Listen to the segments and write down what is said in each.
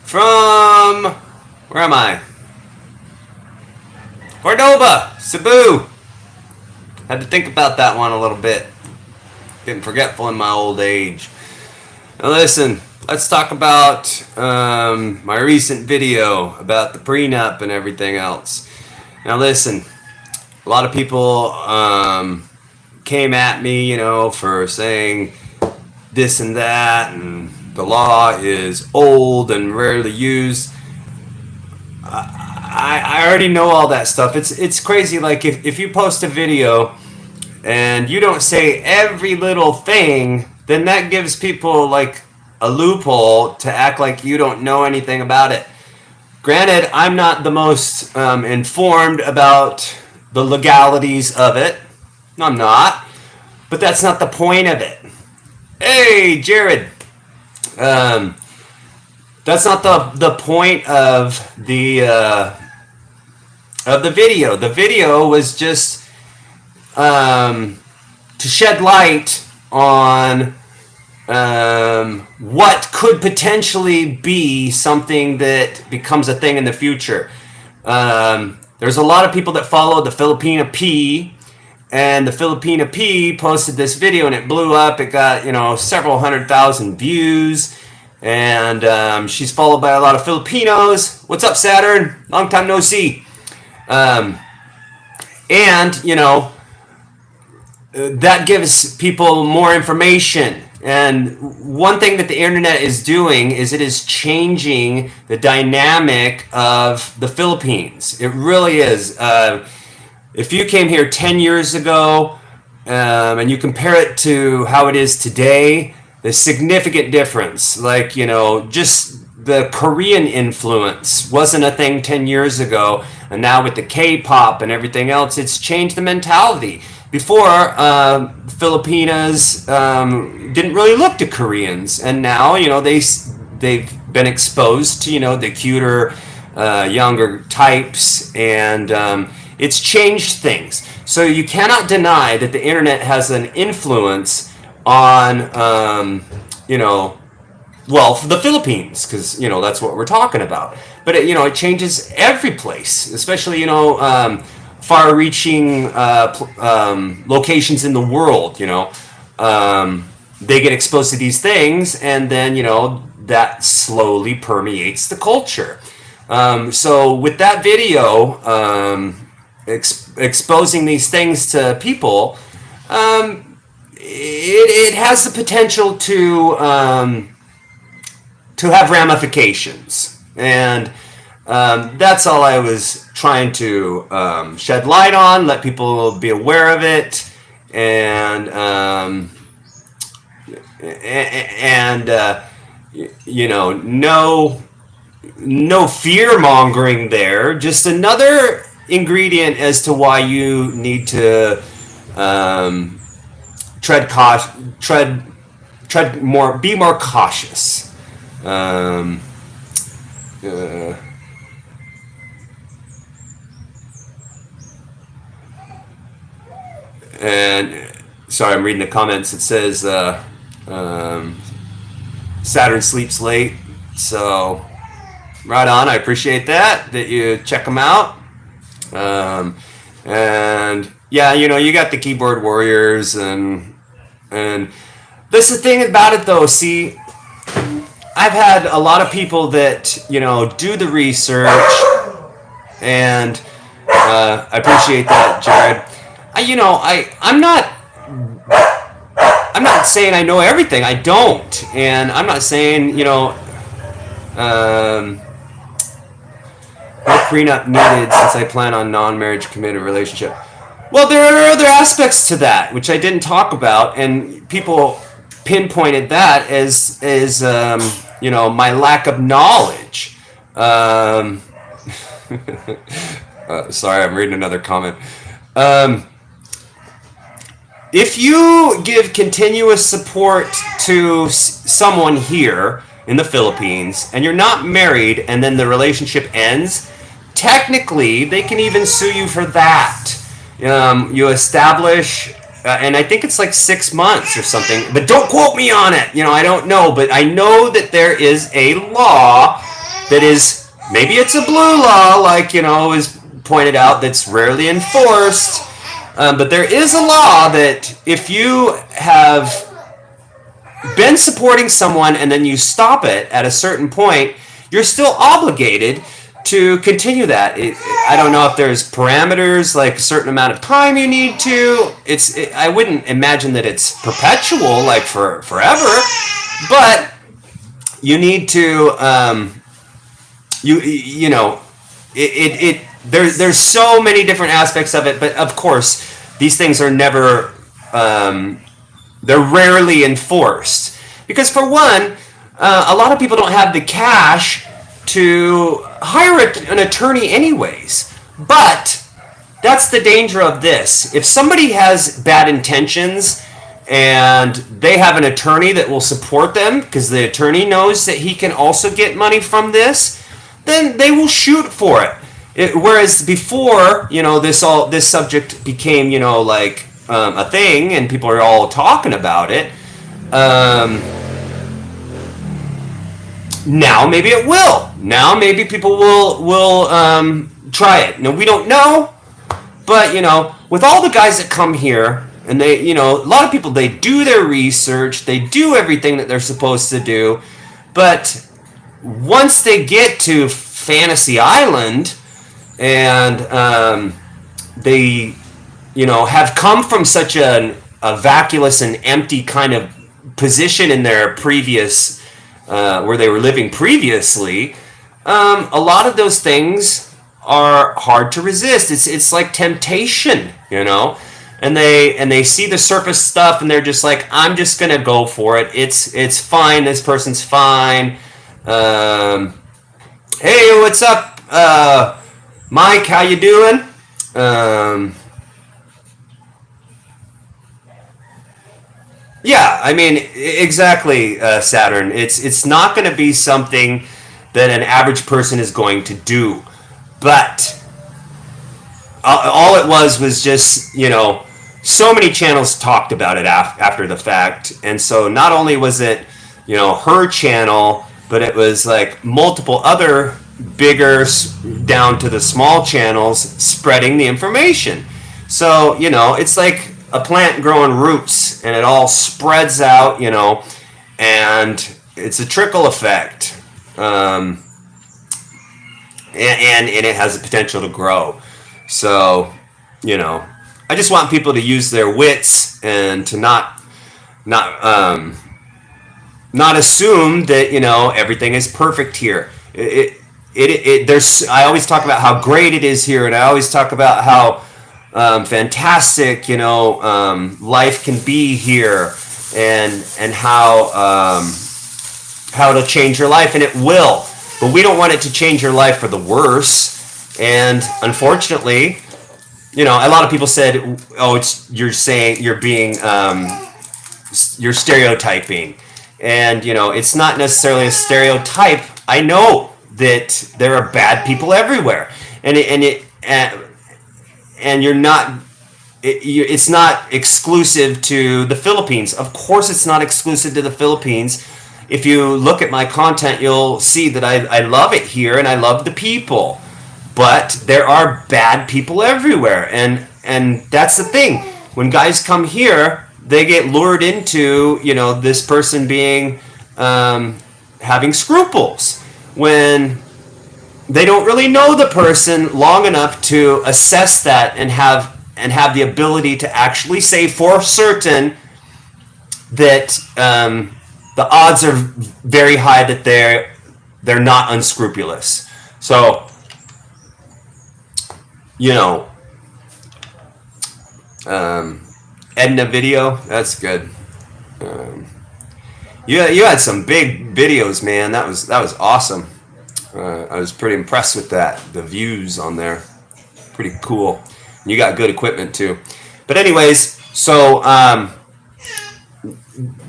from, where am I? Cordoba, Cebu. Had to think about that one a little bit. Getting forgetful in my old age. Now listen, let's talk about my recent video about the prenup and everything else. Now listen, a lot of people came at me, for saying this and that, and the law is old and rarely used. I already know all that stuff. It's crazy. Like if you post a video and you don't say every little thing, then that gives people like a loophole to act like you don't know anything about it. Granted, I'm not the most informed about the legalities of it. I'm not. But that's not the point of it. Hey, Jared. That's not the point of the video. The video was just to shed light on what could potentially be something that becomes a thing in the future. There's a lot of people that follow the Filipina P, and the Filipina P posted this video and it blew up. It got, several 100,000 views, and she's followed by a lot of Filipinos. What's up, Saturn? Long time no see. And, that gives people more information. And one thing that the internet is doing is it is changing the dynamic of the Philippines. It really is. If you came here 10 years ago and you compare it to how it is today, there's significant difference. Like, just the Korean influence wasn't a thing 10 years ago. And now with the K-pop and everything else, it's changed the mentality. Before, Filipinas didn't really look to Koreans, and now they've been exposed to the cuter, younger types, and it's changed things. So you cannot deny that the internet has an influence on for the Philippines, because that's what we're talking about. But it changes every place, especially far-reaching locations in the world. They get exposed to these things, and then that slowly permeates the culture. So with that video exposing these things to people, it has the potential to have ramifications, and that's all I was trying to shed light on, let people be aware of it, and no fear mongering there. Just another ingredient as to why you need to be more cautious. And sorry, I'm reading the comments. It says Saturn sleeps late, so right on. I appreciate that you check them out. And yeah, you got the keyboard warriors, and this is the thing about it though. See, I've had a lot of people that do the research, and I appreciate that, Jared. I'm not saying I know everything. I don't, and I'm not saying no prenup needed since I plan on non-marriage committed relationship. Well, there are other aspects to that which I didn't talk about, and people pinpointed that as my lack of knowledge. Sorry, I'm reading another comment. If you give continuous support to someone here in the Philippines and you're not married and then the relationship ends, technically they can even sue you for that. You establish, and I think it's like 6 months or something, but don't quote me on it. I don't know, but I know that there is a law that is, maybe it's a blue law, like, is pointed out, that's rarely enforced. But there is a law that if you have been supporting someone and then you stop it at a certain point, you're still obligated to continue that. I don't know if there's parameters, like a certain amount of time you need to. I wouldn't imagine that it's perpetual, like forever, but you need to, there's so many different aspects of it, but of course, these things are never, they're rarely enforced. Because for one, a lot of people don't have the cash to hire an attorney anyways. But that's the danger of this. If somebody has bad intentions and they have an attorney that will support them because the attorney knows that he can also get money from this, then they will shoot for it. Whereas before, this subject became, a thing and people are all talking about it. Now maybe it will. Now maybe people will try it. Now we don't know, but with all the guys that come here, and they, a lot of people, they do their research, they do everything that they're supposed to do, but once they get to Fantasy Island and they have come from such a vacuous and empty kind of position in their previous, where they were living previously, a lot of those things are hard to resist. It's like temptation, and they see the surface stuff and they're just like, I'm just gonna go for it. It's fine. This person's fine. Hey, what's up, Mike? How you doing? Yeah, I mean, exactly, Saturn. It's not going to be something that an average person is going to do, but all it was just, so many channels talked about it after the fact, and so not only was it, her channel, but it was like multiple other bigger down to the small channels spreading the information. So, it's like a plant growing roots and it all spreads out, and it's a trickle effect. And it has the potential to grow. So, I just want people to use their wits and to not assume that, everything is perfect here. I always talk about how great it is here, and I always talk about how fantastic, life can be here, and how it'll change your life, and it will. But we don't want it to change your life for the worse. And unfortunately, a lot of people said, "Oh, you're stereotyping," and it's not necessarily a stereotype. I know that there are bad people everywhere, and you're not. It's not exclusive to the Philippines. Of course, it's not exclusive to the Philippines. If you look at my content, you'll see that I love it here and I love the people. But there are bad people everywhere, and that's the thing. When guys come here, they get lured into this person being having scruples when they don't really know the person long enough to assess that and have the ability to actually say for certain that the odds are very high that they're not unscrupulous. So, Edna video, that's good. You had some big videos, man. That was awesome. I was pretty impressed with that. The views on there, pretty cool. You got good equipment too. But anyways, so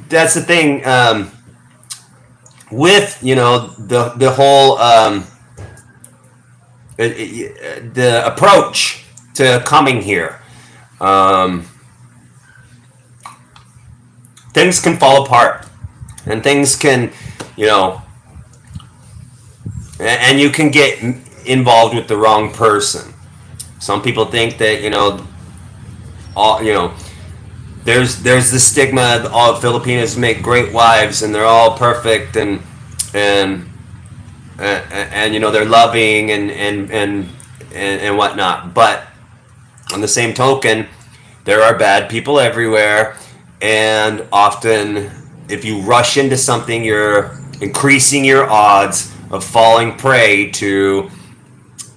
that's the thing with the whole the approach to coming here. Things can fall apart, and things can, and you can get involved with the wrong person. Some people think that all there's the stigma that all Filipinos make great wives and they're all perfect and they're loving and whatnot. But on the same token, there are bad people everywhere, and often if you rush into something, you're increasing your odds of falling prey to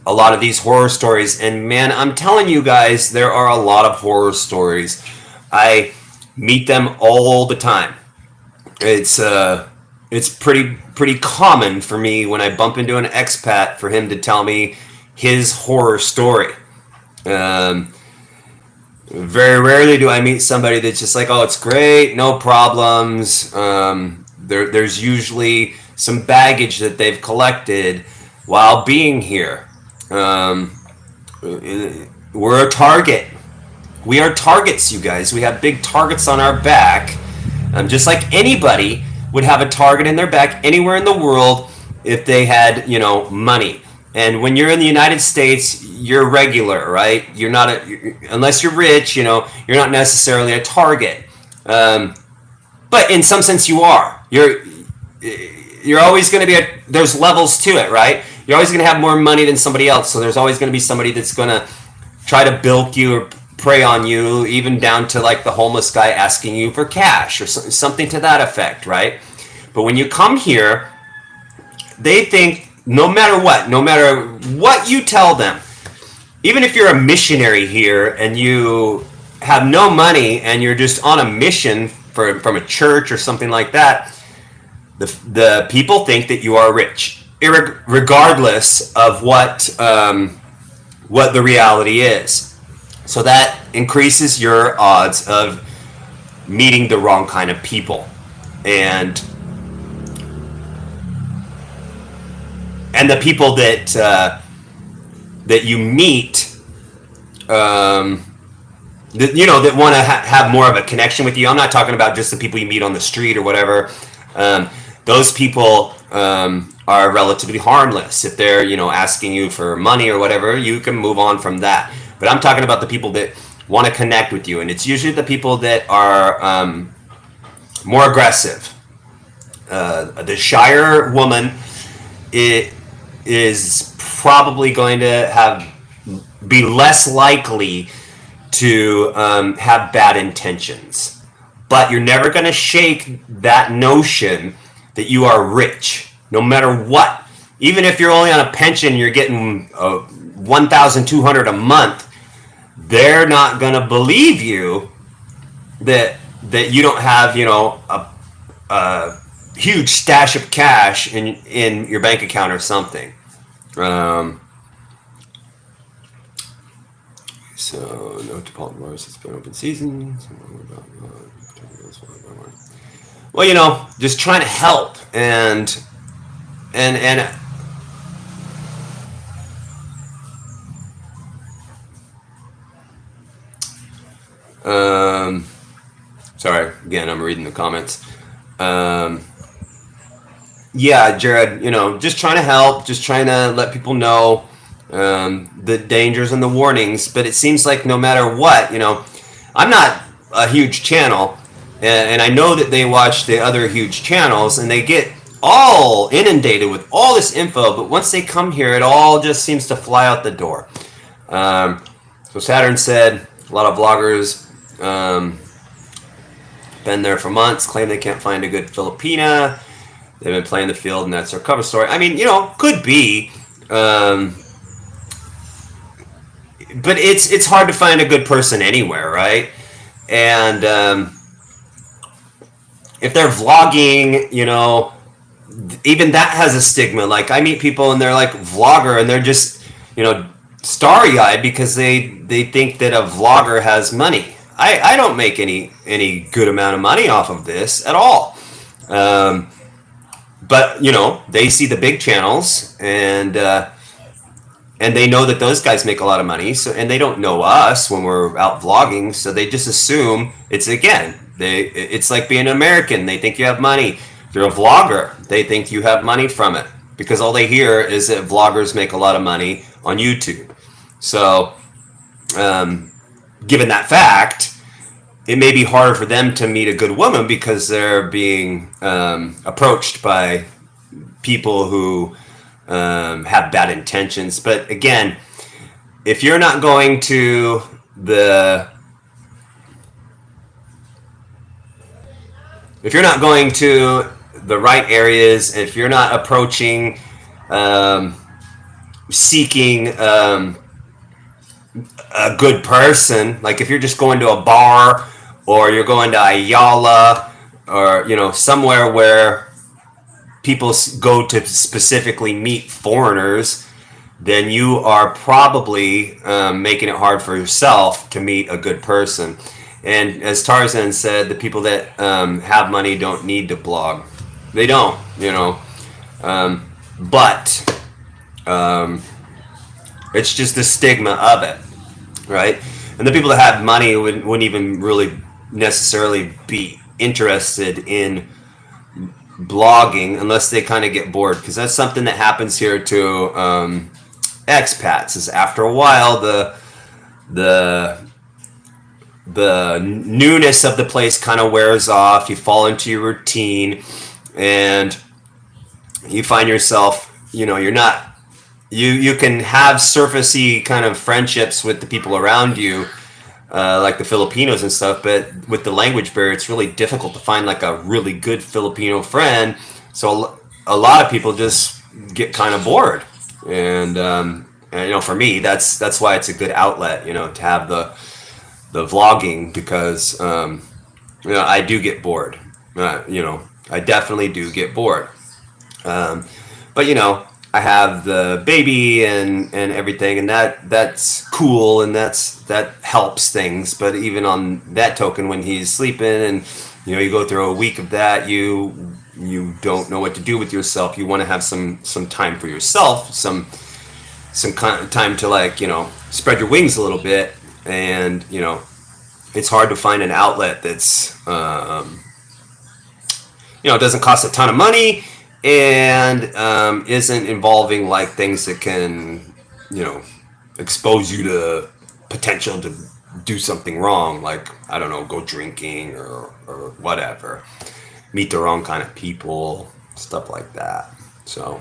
a lot of these horror stories. And man, I'm telling you guys, there are a lot of horror stories. I meet them all the time. It's pretty common for me when I bump into an expat for him to tell me his horror story. Very rarely do I meet somebody that's just like, oh, it's great, no problems. There's usually some baggage that they've collected while being here. We're a target. We are targets, you guys. We have big targets on our back. Just like anybody would have a target in their back anywhere in the world if they had, money. And when you're in the United States, you're regular, right? You're not unless you're rich, you're not necessarily a target. But in some sense, you are. You're always going to be there's levels to it, right? You're always going to have more money than somebody else. So there's always going to be somebody that's going to try to bilk you or prey on you, even down to like the homeless guy asking you for cash or something to that effect, right? But when you come here, they think no matter what you tell them, even if you're a missionary here and you have no money and you're just on a mission from a church or something like that, the people think that you are rich, regardless of what the reality is. So that increases your odds of meeting the wrong kind of people, and the people that you meet, that want to have more of a connection with you. I'm not talking about just the people you meet on the street or whatever. Those people are relatively harmless. If they're asking you for money or whatever, you can move on from that. But I'm talking about the people that want to connect with you, and it's usually the people that are more aggressive. The shyer woman is probably going to be less likely to have bad intentions. But you're never going to shake that notion that you are rich, no matter what. Even if you're only on a pension, you're getting $1,200 a month. They're not going to believe you that you don't have a huge stash of cash in your bank account or something. So no Chipotle bars. It's been open season. Well, just trying to help and sorry, again, I'm reading the comments. Yeah, Jared, just trying to help, just trying to let people know the dangers and the warnings. But it seems like no matter what, I'm not a huge channel, and I know that they watch the other huge channels and they get all inundated with all this info, but once they come here, it all just seems to fly out the door. So Saturn said a lot of vloggers been there for months, claim they can't find a good Filipina. They've been playing the field, and that's their cover story. I mean, could be, but it's hard to find a good person anywhere, right? And if they're vlogging, even that has a stigma. Like, I meet people and they're like vlogger, and they're just starry-eyed because they think that a vlogger has money. I don't make any good amount of money off of this at all. But they see the big channels, and they know that those guys make a lot of money. So, and they don't know us when we're out vlogging, so they just assume it's like being an American. They think you have money. If you're a vlogger, they think you have money from it because all they hear is that vloggers make a lot of money on YouTube. So, given that fact, it may be harder for them to meet a good woman because they're being approached by people who have bad intentions. But again, if you're not going to the right areas, if you're not approaching, seeking a good person, like if you're just going to a bar or you're going to Ayala or somewhere where people go to specifically meet foreigners, then you are probably making it hard for yourself to meet a good person. And as Tarzan said, the people that have money don't need to blog. They don't, but it's just the stigma of it, right? And the people that have money wouldn't even really necessarily be interested in blogging unless they kind of get bored, because that's something that happens here to expats. Is after a while the newness of the place kind of wears off. You fall into your routine, and you find yourself, you're not. You can have surfacey kind of friendships with the people around you, like the Filipinos and stuff, but with the language barrier, it's really difficult to find like a really good Filipino friend. So a lot of people just get kind of bored, and for me, that's why it's a good outlet, to have the vlogging, because I do get bored. I definitely do get bored. But I have the baby and everything, and that's cool, and that helps things. But even on that token, when he's sleeping, and you go through a week of that, you don't know what to do with yourself. You want to have some time for yourself, some kind of time to spread your wings a little bit, and it's hard to find an outlet that's doesn't cost a ton of money, and isn't involving like things that can expose you to potential to do something wrong, like I don't know, go drinking or whatever, meet the wrong kind of people, stuff like that. So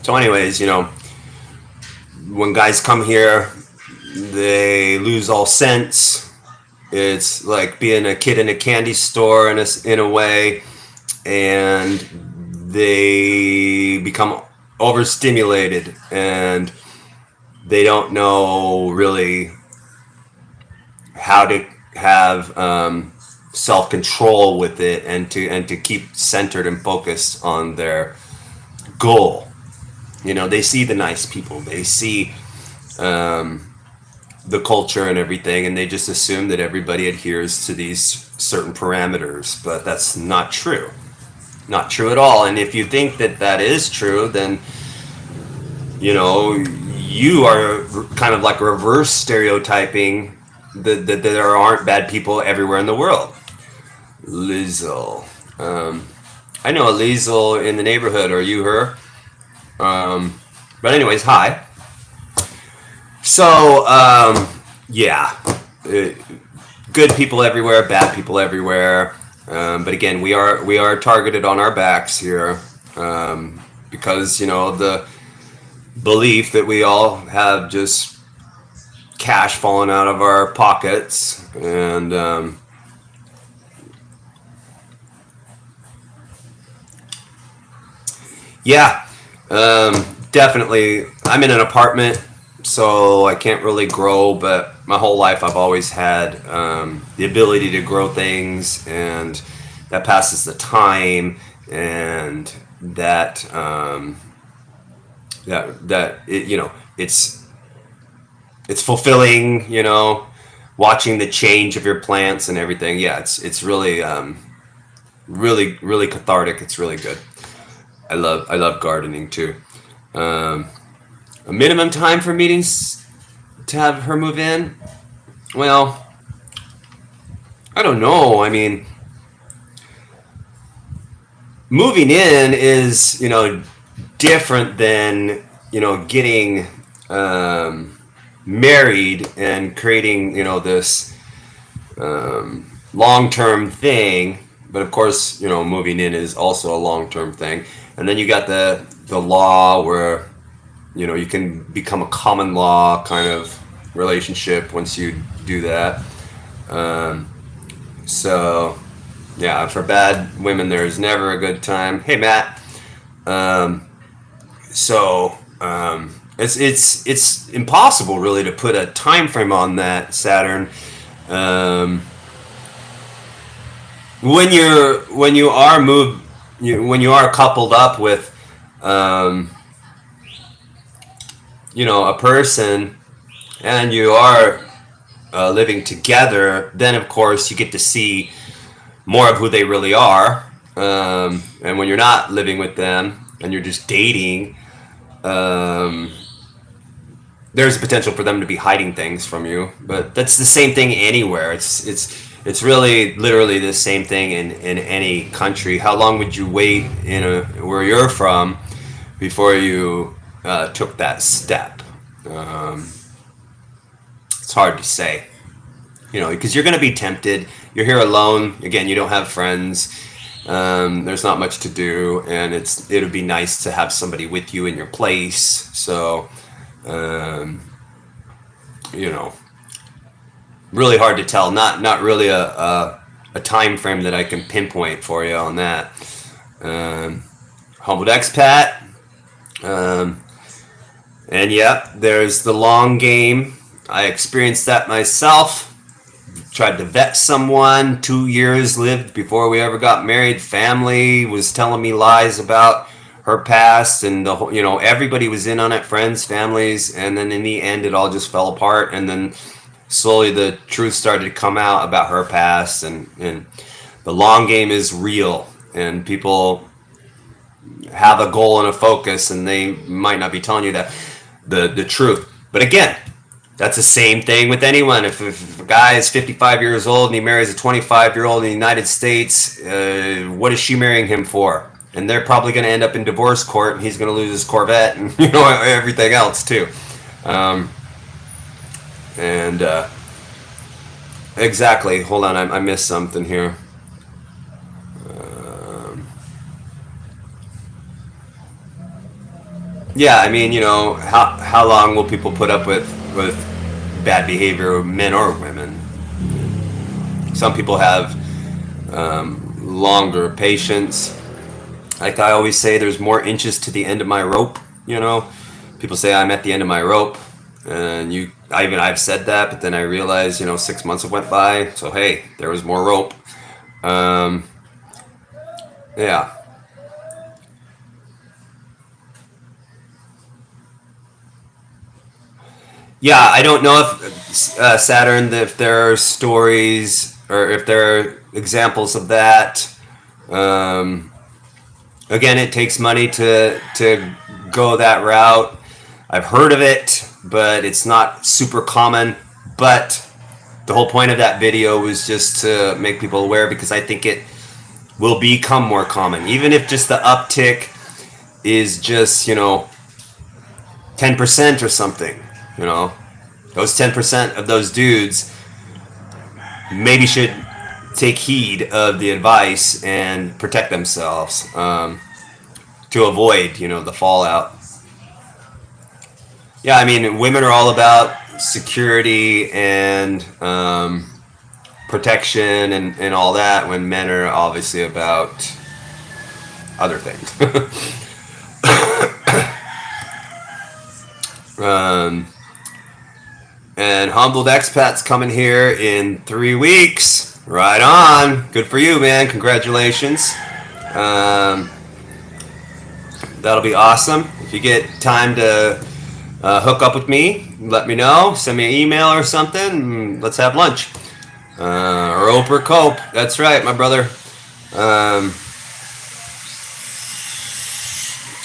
anyways, when guys come here, they lose all sense. It's like being a kid in a candy store in a way, and they become overstimulated, and they don't know really how to have self-control with it, and to keep centered and focused on their goal. They see the nice people, they see the culture and everything, and they just assume that everybody adheres to these certain parameters, but that's not true. Not true at all. And if you think that is true, then you are kind of like reverse stereotyping that there aren't bad people everywhere in the world. Lizzle. I know a Lizzle in the neighborhood. Are you her? But anyways, hi. So, yeah, good people everywhere, bad people everywhere. But again, we are targeted on our backs here, because the belief that we all have just cash falling out of our pockets, and yeah, definitely. I'm in an apartment, so I can't really grow, but my whole life I've always had the ability to grow things, and that passes the time, and that it's fulfilling, watching the change of your plants and everything. Yeah, it's really really cathartic. It's really good. I love gardening too. A minimum time for meetings to have her move in? Well, I don't know. I mean, moving in is, different than, getting married and creating, this long-term thing. But of course, moving in is also a long-term thing. And then you got the law where, you can become a common law kind of relationship once you do that. So yeah, for bad women, there's never a good time. Hey, Matt. Um, it's impossible really to put a time frame on that, Saturn. Um, when you are when you are coupled up with, um, a person, and you are living together, then of course you get to see more of who they really are. And when you're not living with them and you're just dating, um, there's a potential for them to be hiding things from you. But that's the same thing anywhere. It's really literally the same thing in any country. How long would you wait where you're from before you took that step? Um, it's hard to say, because you're going to be tempted. You're here alone. Again, you don't have friends. There's not much to do, and it would be nice to have somebody with you in your place. So, um, you know, really hard to tell. Not really a time frame that I can pinpoint for you on that. Um, Humbled expat, um, and yep, there's the long game. I experienced that myself. Tried to vet someone. 2 years lived before we ever got married. Family was telling me lies about her past, and the whole, everybody was in on it. Friends, families, and then in the end, it all just fell apart. And then slowly, the truth started to come out about her past, and the long game is real, and people have a goal and a focus, and they might not be telling you that the truth. But again, that's the same thing with anyone. If a guy is 55 years old and he marries a 25-year-old in the United States, what is she marrying him for? And they're probably going to end up in divorce court, and he's going to lose his Corvette and everything else too. Um, and exactly. Hold on, I missed something here. Yeah, I mean, how long will people put up with bad behavior, men or women? Some people have longer patience. Like I always say, there's more inches to the end of my rope. People say I'm at the end of my rope, and I've said that, but then I realized 6 months have went by, so hey, there was more rope. Um, yeah. Yeah, I don't know if Saturn, if there are stories or if there are examples of that. Um, Again, it takes money to go that route. I've heard of it, but it's not super common. But the whole point of that video was just to make people aware, because I think it will become more common, even if just the uptick is just 10% or something. Those 10% of those dudes maybe should take heed of the advice and protect themselves, to avoid the fallout. Yeah, I mean, women are all about security and protection and all that, when men are obviously about other things. um, and Humbled Expat's coming here in 3 weeks. Right on. Good for you, man. Congratulations. Um, that'll be awesome. If you get time to hook up with me, let me know. Send me an email or something. Let's have lunch. Or Oprah Cope. That's right, my brother.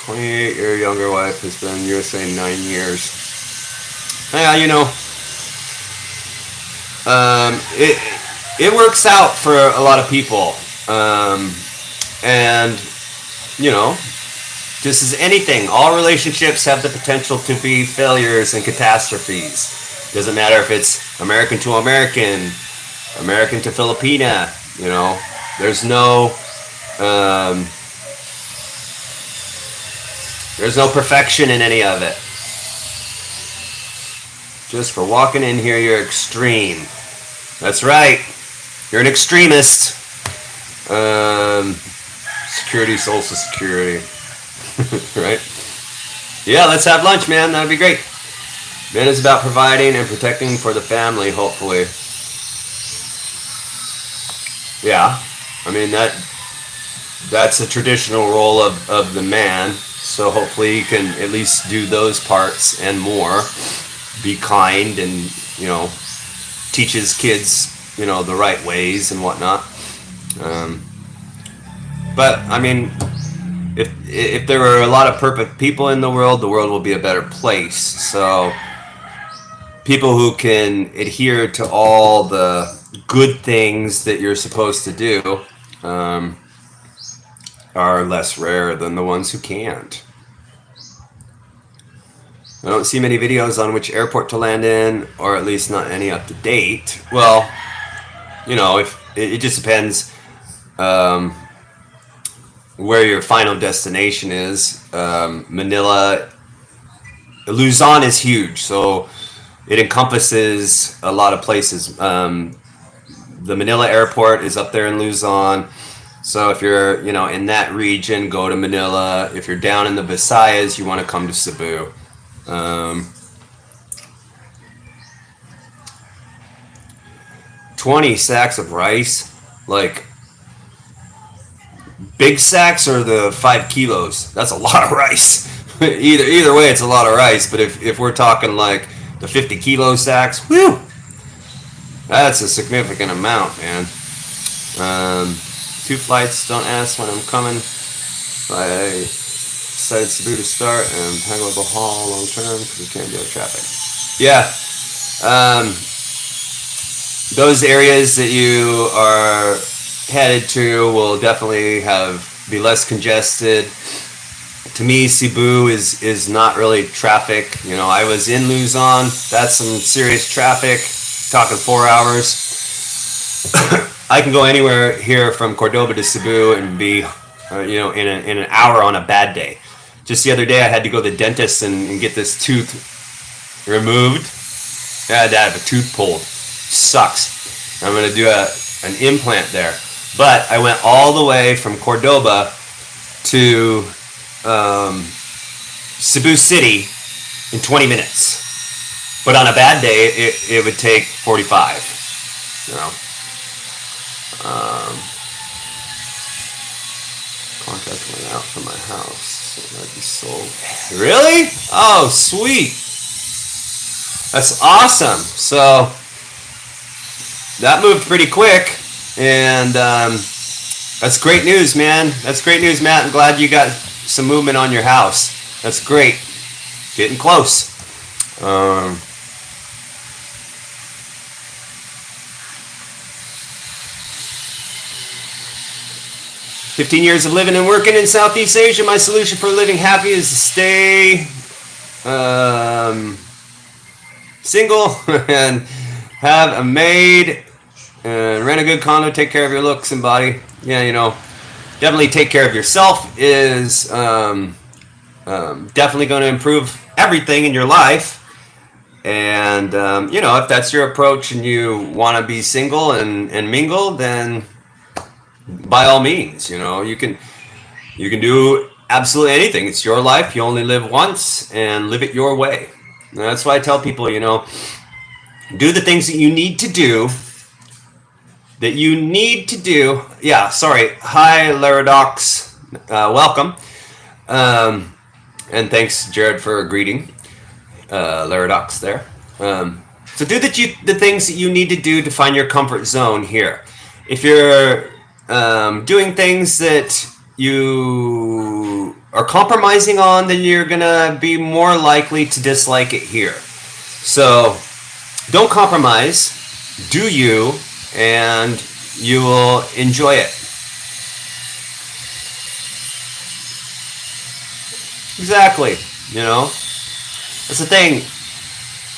28-year younger wife has been in USA 9 years. Yeah, it works out for a lot of people, and you know, just as anything, all relationships have the potential to be failures and catastrophes. Doesn't matter if it's American to American, American to Filipina, you know, there's no um, there's no perfection in any of it. Just for walking in here, you're extreme. That's right. You're an extremist. Security, social security. Right? Yeah, let's have lunch, man. That'd be great. Man is about providing and protecting for the family, hopefully. Yeah. I mean, that's a traditional role of the man. So hopefully he can at least do those parts and more. Be kind and, you know, teach his kids, you know, the right ways and whatnot. But I mean, if there were a lot of perfect people in the world will be a better place. So people who can adhere to all the good things that you're supposed to do are less rare than the ones who can't. I don't see many videos on which airport to land in, or at least not any up to date. Well, you know, if it just depends where your final destination is. Manila, Luzon is huge, so it encompasses a lot of places. The Manila airport is up there in Luzon. So if you're, you know, in that region, go to Manila. If you're down in the Visayas, you want to come to Cebu. 20 sacks of rice, like big sacks or the 5 kilos. That's a lot of rice. either way, it's a lot of rice. But if we're talking like the 50 kilo sacks, whew, that's a significant amount, man. 2 flights. Don't ask when I'm coming. I decided Cebu to start and Panguiba Hall long term because we can't deal with traffic. Yeah. Those areas that you are headed to will definitely be less congested. To me, Cebu is not really traffic. You know, I was in Luzon. That's some serious traffic. Talking 4 hours. I can go anywhere here from Cordoba to Cebu and be, you know, in an hour on a bad day. Just the other day, I had to go to the dentist and get this tooth removed. I had to have a tooth pulled. Sucks. I'm going to do an implant there. But I went all the way from Cordoba to Cebu City in 20 minutes. But on a bad day, it would take 45. You know. Contract went out from my house. So it might be sold. Really? Oh, sweet. That's awesome. So that moved pretty quick, and that's great news, man. That's great news, Matt. I'm glad you got some movement on your house. That's great. Getting close. 15 years of living and working in Southeast Asia. My solution for living happy is to stay single and have a maid and rent a good condo. Take care of your looks and body. Yeah, you know, definitely take care of yourself is definitely going to improve everything in your life. And you know, if that's your approach and you want to be single and mingle, then by all means, you know, you can do absolutely anything. It's your life. You only live once, and live it your way. And that's why I tell people, you know, do the things that you need to do. Yeah, sorry. Hi, Laradox. Welcome. And thanks, Jared, for greeting. Laradox there. So do the things that you need to do to find your comfort zone here. If you're doing things that you are compromising on, then you're gonna be more likely to dislike it here. So don't compromise, do you, and you will enjoy it. Exactly. You know, that's the thing.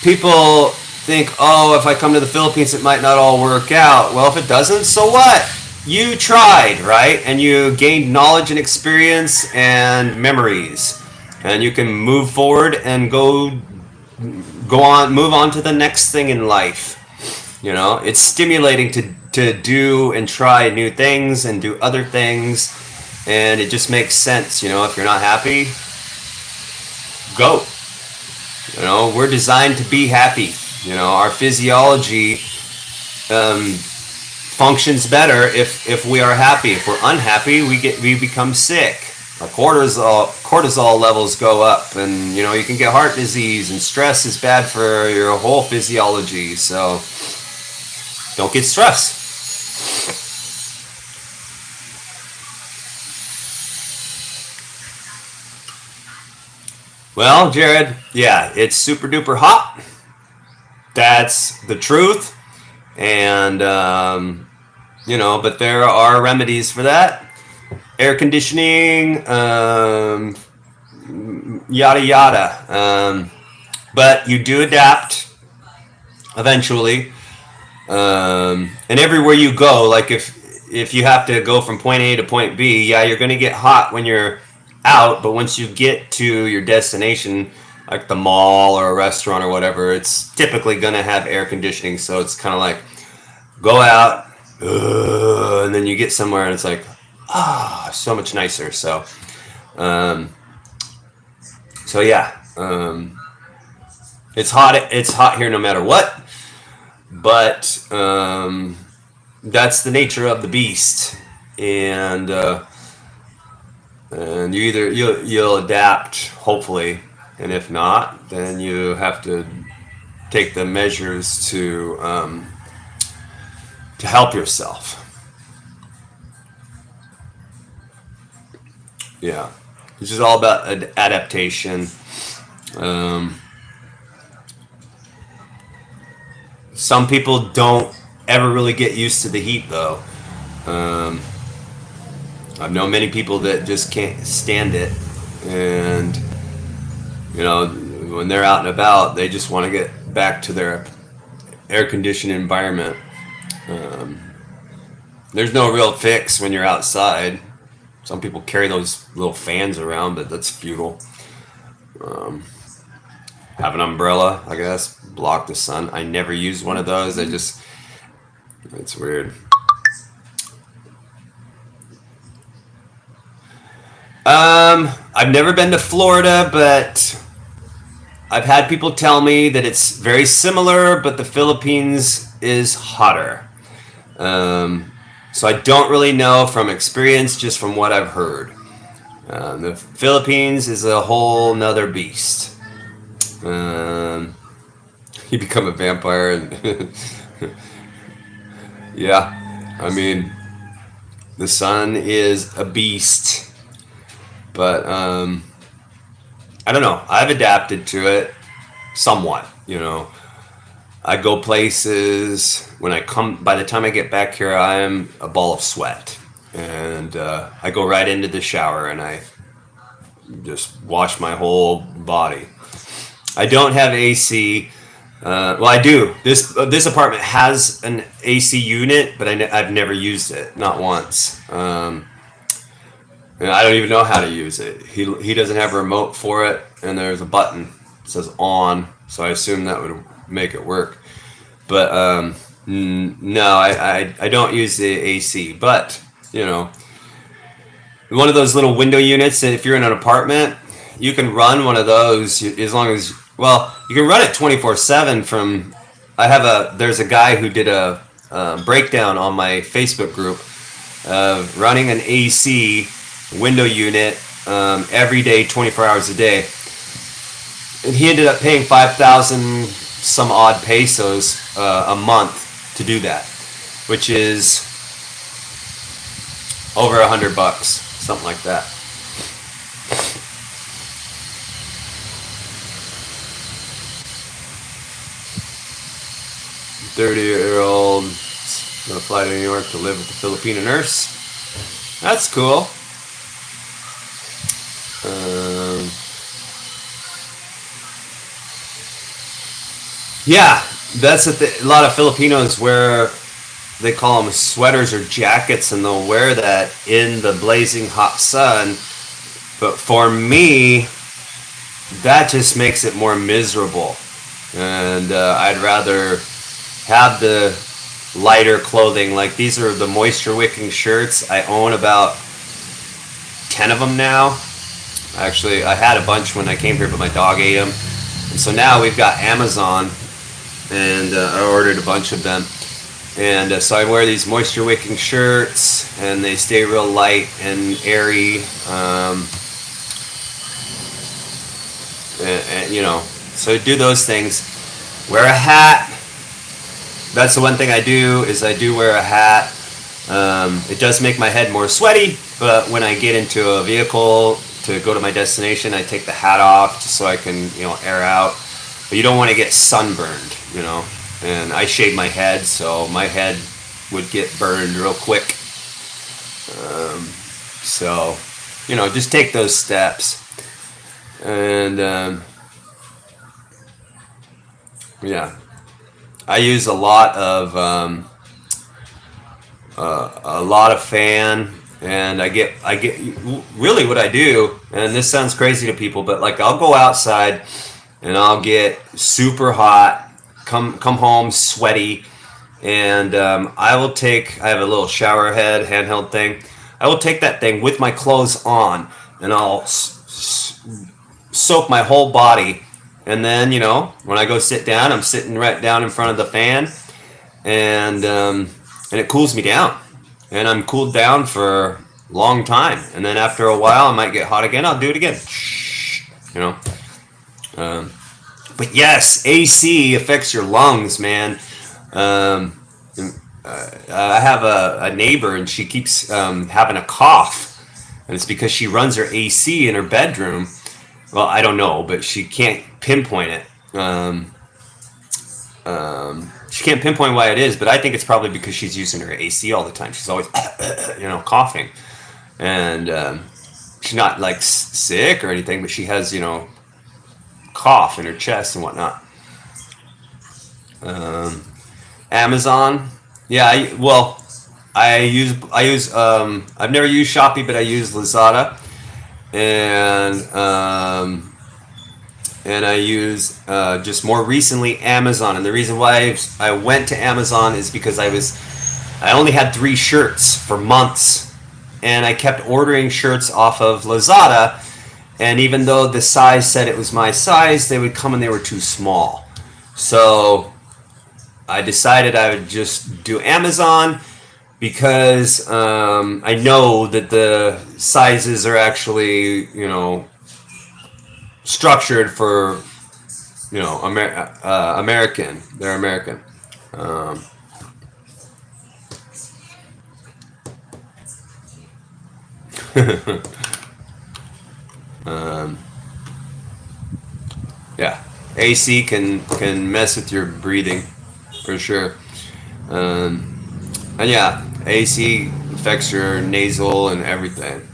People think, oh, if I come to the Philippines, it might not all work out. Well, if it doesn't, so what? You tried, right? And you gained knowledge and experience and memories. And you can move forward and go on, move on to the next thing in life. You know, it's stimulating to do and try new things and do other things, and it just makes sense. You know, if you're not happy, go. You know, we're designed to be happy. You know, our physiology functions better if we are happy. If we're unhappy, we become sick. Our cortisol levels go up, and you know you can get heart disease. And stress is bad for your whole physiology. So don't get stressed. Well, Jared, yeah, it's super duper hot. That's the truth. And, you know, but there are remedies for that. Air conditioning, yada yada. But you do adapt eventually. And everywhere you go, like if you have to go from point A to point B, yeah, you're going to get hot when you're out, but once you get to your destination, like the mall or a restaurant or whatever, it's typically going to have air conditioning. So it's kind of like go out, and then you get somewhere and it's like, so much nicer. Um, so yeah, it's hot. It's hot here no matter what. But that's the nature of the beast, and you'll adapt hopefully, and if not, then you have to take the measures to help yourself. Yeah, this is all about adaptation. Um, some people don't ever really get used to the heat though. Um, I've known many people that just can't stand it, and you know, when they're out and about, they just want to get back to their air conditioned environment. Um, there's no real fix when you're outside. Some people carry those little fans around, but that's futile. Um, have an umbrella, I guess, block the sun. I never use one of those. It's weird. I've never been to Florida, but I've had people tell me that it's very similar, but the Philippines is hotter. Um, so I don't really know from experience, just from what I've heard. The Philippines is a whole nother beast. Um, you become a vampire, and yeah, I mean, the sun is a beast, but I don't know. I've adapted to it somewhat. You know, I go places when I come. By the time I get back here, I am a ball of sweat, and I go right into the shower and I just wash my whole body. I don't have AC. Well, I do. This apartment has an AC unit, but I've never used it, not once. And I don't even know how to use it. He doesn't have a remote for it, and there's a button that says on, so I assume that would make it work. But no, I don't use the AC. But you know, one of those little window units that if you're in an apartment, you can run one of those as long as, well, you can run it 24/7 from. There's a guy who did a breakdown on my Facebook group of running an AC window unit every day, 24 hours a day, and he ended up paying 5,000 some odd pesos a month to do that, which is over $100, something like that. 30-year-old gonna fly to New York to live with a Filipina nurse. That's cool. Yeah, that's a lot of Filipinos wear, they call them sweaters or jackets, and they'll wear that in the blazing hot sun. But for me, that just makes it more miserable. And I'd rather have the lighter clothing. Like these are the moisture wicking shirts. I own about 10 of them now. Actually, I had a bunch when I came here, but my dog ate them. And so now we've got Amazon, and I ordered a bunch of them. And so I wear these moisture wicking shirts, and they stay real light and airy. And, you know, so do those things. Wear a hat. That's the one thing I do, is I do wear a hat. It does make my head more sweaty, but when I get into a vehicle to go to my destination, I take the hat off just so I can, you know, air out. But you don't want to get sunburned, you know. And I shave my head, so my head would get burned real quick. So, you know, just take those steps. And yeah, I use a lot of fan, and I get really what I do. And this sounds crazy to people, but like I'll go outside and I'll get super hot. Come home sweaty, and I have a little shower head handheld thing. I will take that thing with my clothes on, and I'll soak my whole body. And then, you know, when I go sit down, I'm sitting right down in front of the fan, and it cools me down, and I'm cooled down for a long time. And then after a while, I might get hot again. I'll do it again. You know. But yes, AC affects your lungs, man. I have a neighbor, and she keeps having a cough, and it's because she runs her AC in her bedroom. Well, I don't know, but she can't pinpoint it. She can't pinpoint why it is, but I think it's probably because she's using her AC all the time. She's always, you know, coughing, and she's not like sick or anything, but she has, you know, cough in her chest and whatnot. Amazon, yeah. I've never used Shopee, but I use Lazada, and I use just more recently Amazon. And the reason why I went to Amazon is because I only had 3 shirts for months, and I kept ordering shirts off of Lazada. And even though the size said it was my size, they would come and they were too small. So I decided I would just do Amazon, because I know that the sizes are actually, you know, structured for, you know, American. They're American. Yeah, AC can mess with your breathing, for sure. And yeah, AC affects your nasal and everything.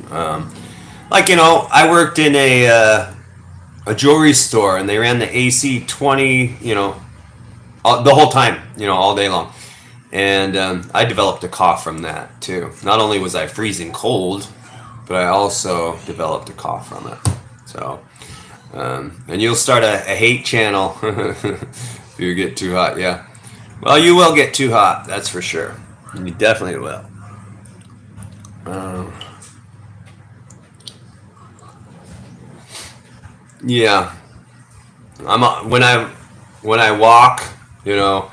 Like, you know, I worked in a jewelry store, and they ran the AC 20, you know, the whole time, you know, all day long. And I developed a cough from that too. Not only was I freezing cold, but I also developed a cough from it. So, and you'll start a hate channel if you get too hot. Yeah. Well, you will get too hot, that's for sure. You definitely will. Yeah. When I walk, you know,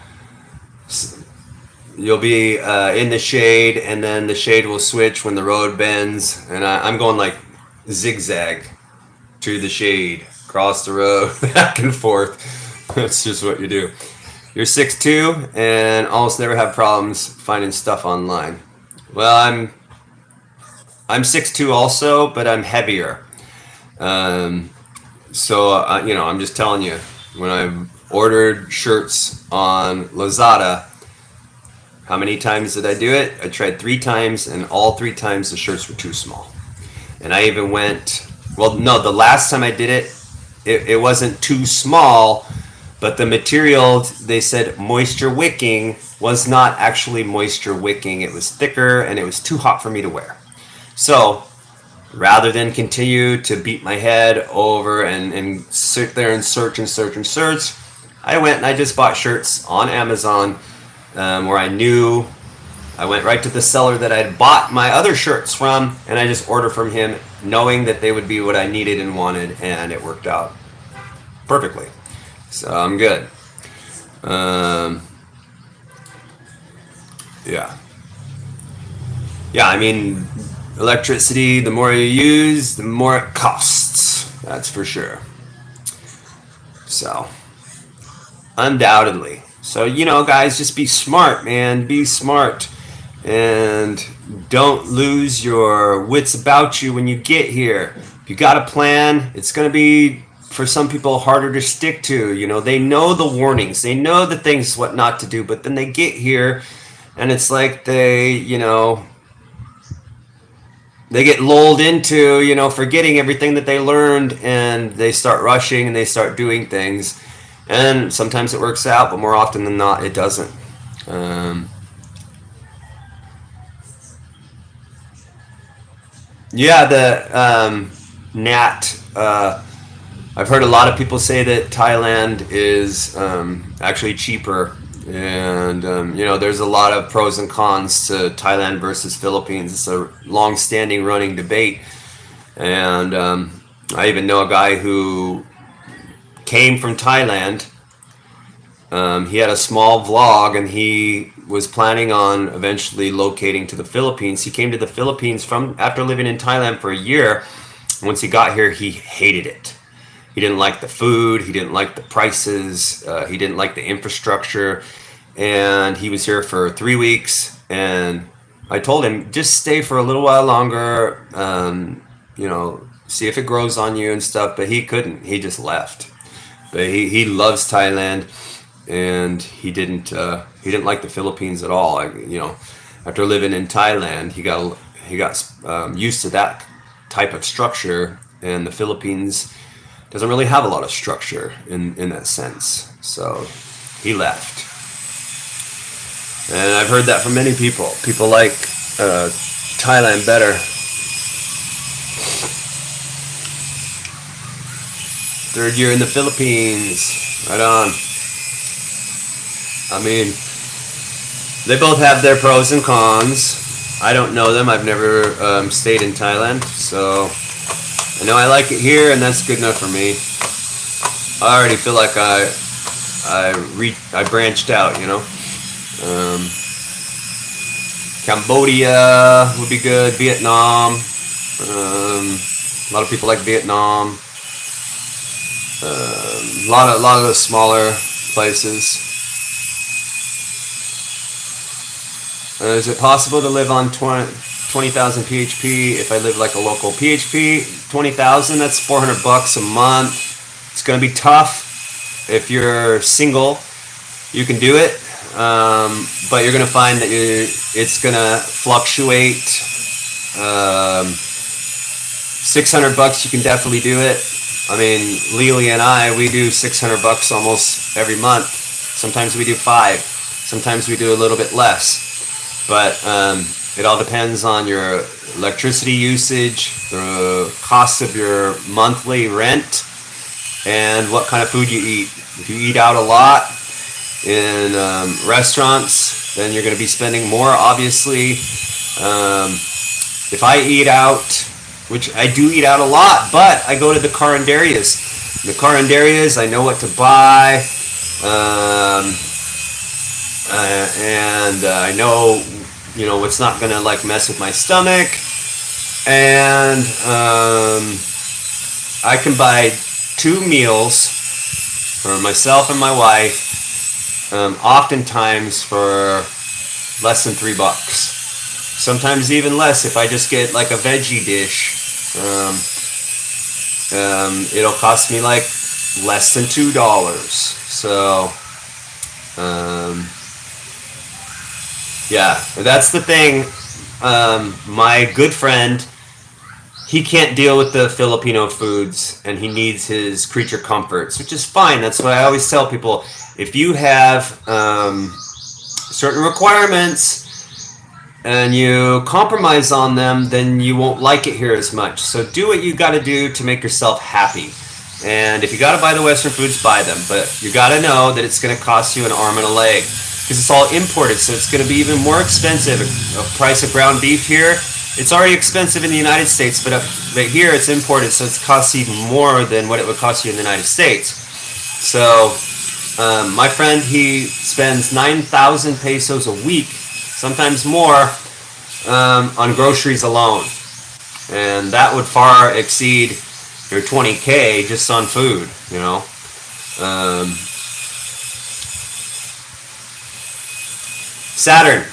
you'll be in the shade, and then the shade will switch when the road bends, and I'm going like zigzag to the shade, across the road, back and forth. That's just what you do. You're 6'2" and almost never have problems finding stuff online. Well, I'm 6'2" also, but I'm heavier. So you know, I'm just telling you, when I've ordered shirts on Lazada, how many times did I do it? I tried 3 times, and all 3 times the shirts were too small. And I even went, well, no, the last time I did it, it wasn't too small, but the material, they said moisture wicking, was not actually moisture wicking. It was thicker and it was too hot for me to wear. So rather than continue to beat my head over and sit there and search and search and search, I went and I just bought shirts on Amazon, where I knew. I went right to the seller that I had bought my other shirts from, and I just ordered from him, knowing that they would be what I needed and wanted, and it worked out perfectly. So I'm good. Yeah. Yeah, I mean, electricity, the more you use, the more it costs. That's for sure. So, undoubtedly. So, guys, just be smart, man. Be smart. And don't lose your wits about you when you get here. If you got a plan, it's going to be, for some people, harder to stick to. They know the warnings, they know the things what not to do, but then they get here and it's like they get lulled into, forgetting everything that they learned, and they start rushing and they start doing things. And sometimes it works out, but more often than not, it doesn't. Yeah, the Nat. I've heard a lot of people say that Thailand is actually cheaper, and there's a lot of pros and cons to Thailand versus Philippines. It's a long-standing running debate, and I even know a guy who came from Thailand. He had a small vlog, and he was planning on eventually locating to the Philippines. He came to the Philippines from after living in Thailand for a year. Once he got here, he hated it. He didn't like the food. He didn't like the prices. He didn't like the infrastructure. And he was here for 3 weeks. And I told him, just stay for a little while longer, see if it grows on you and stuff. But he couldn't. He just left. But he loves Thailand. And he didn't like the Philippines at all. After living in Thailand, he got used to that type of structure, and the Philippines doesn't really have a lot of structure in that sense. So he left, and I've heard that from many people. People like Thailand better. Third year in the Philippines, right on. I mean, they both have their pros and cons. I don't know them. I've never stayed in Thailand, so I know I like it here, and that's good enough for me. I already feel like I branched out. Cambodia would be good. Vietnam. A lot of people like Vietnam. A lot of the smaller places. Is it possible to live on 20,000 PHP if I live like a local PHP? 20,000, that's $400 a month. It's going to be tough. If you're single, you can do it, but you're going to find that it's going to fluctuate. $600, you can definitely do it. I mean, Lily and I, we do $600 almost every month. Sometimes we do $5. Sometimes we do a little bit less. But it all depends on your electricity usage, the cost of your monthly rent, and what kind of food you eat. If you eat out a lot in restaurants, then you're going to be spending more, obviously. If I eat out, which I do eat out a lot, but I go to the carinderias. The carinderias, I know what to buy, and I know what's not gonna mess with my stomach, and I can buy 2 meals for myself and my wife, oftentimes for less than $3. Sometimes even less if I just get like a veggie dish. It'll cost me less than $2. So yeah, that's the thing. My good friend he can't deal with the Filipino foods and he needs his creature comforts, which is fine. That's what I always tell people. If you have certain requirements and you compromise on them, then you won't like it here as much. So do what you got to do to make yourself happy. And if you got to buy the Western foods, buy them. But you got to know that it's going to cost you an arm and a leg because it's all imported. So it's going to be even more expensive. A price of ground beef here, it's already expensive in the United States, but here it's imported, so it costs even more than what it would cost you in the United States. So my friend, he spends 9,000 pesos a week, sometimes more, on groceries alone. And that would far exceed your 20K just on food, you know. Saturn,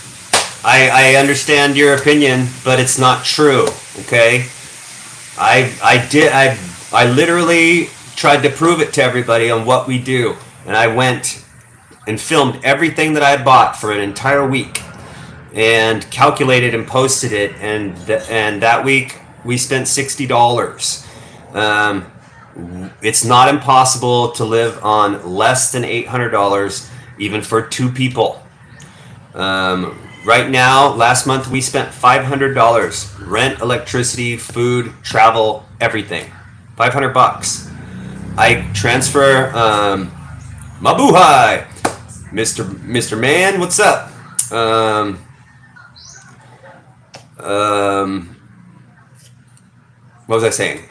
I understand your opinion, but it's not true, okay? I literally tried to prove it to everybody on what we do. And I went and filmed everything that I bought for an entire week and calculated and posted it. And that week we spent $60. It's not impossible to live on less than $800, even for two people. Right now, last month we spent $500. Rent, electricity, food, travel, everything. $500. I transfer Mabuhay, Mr. Man, what's up? What was I saying?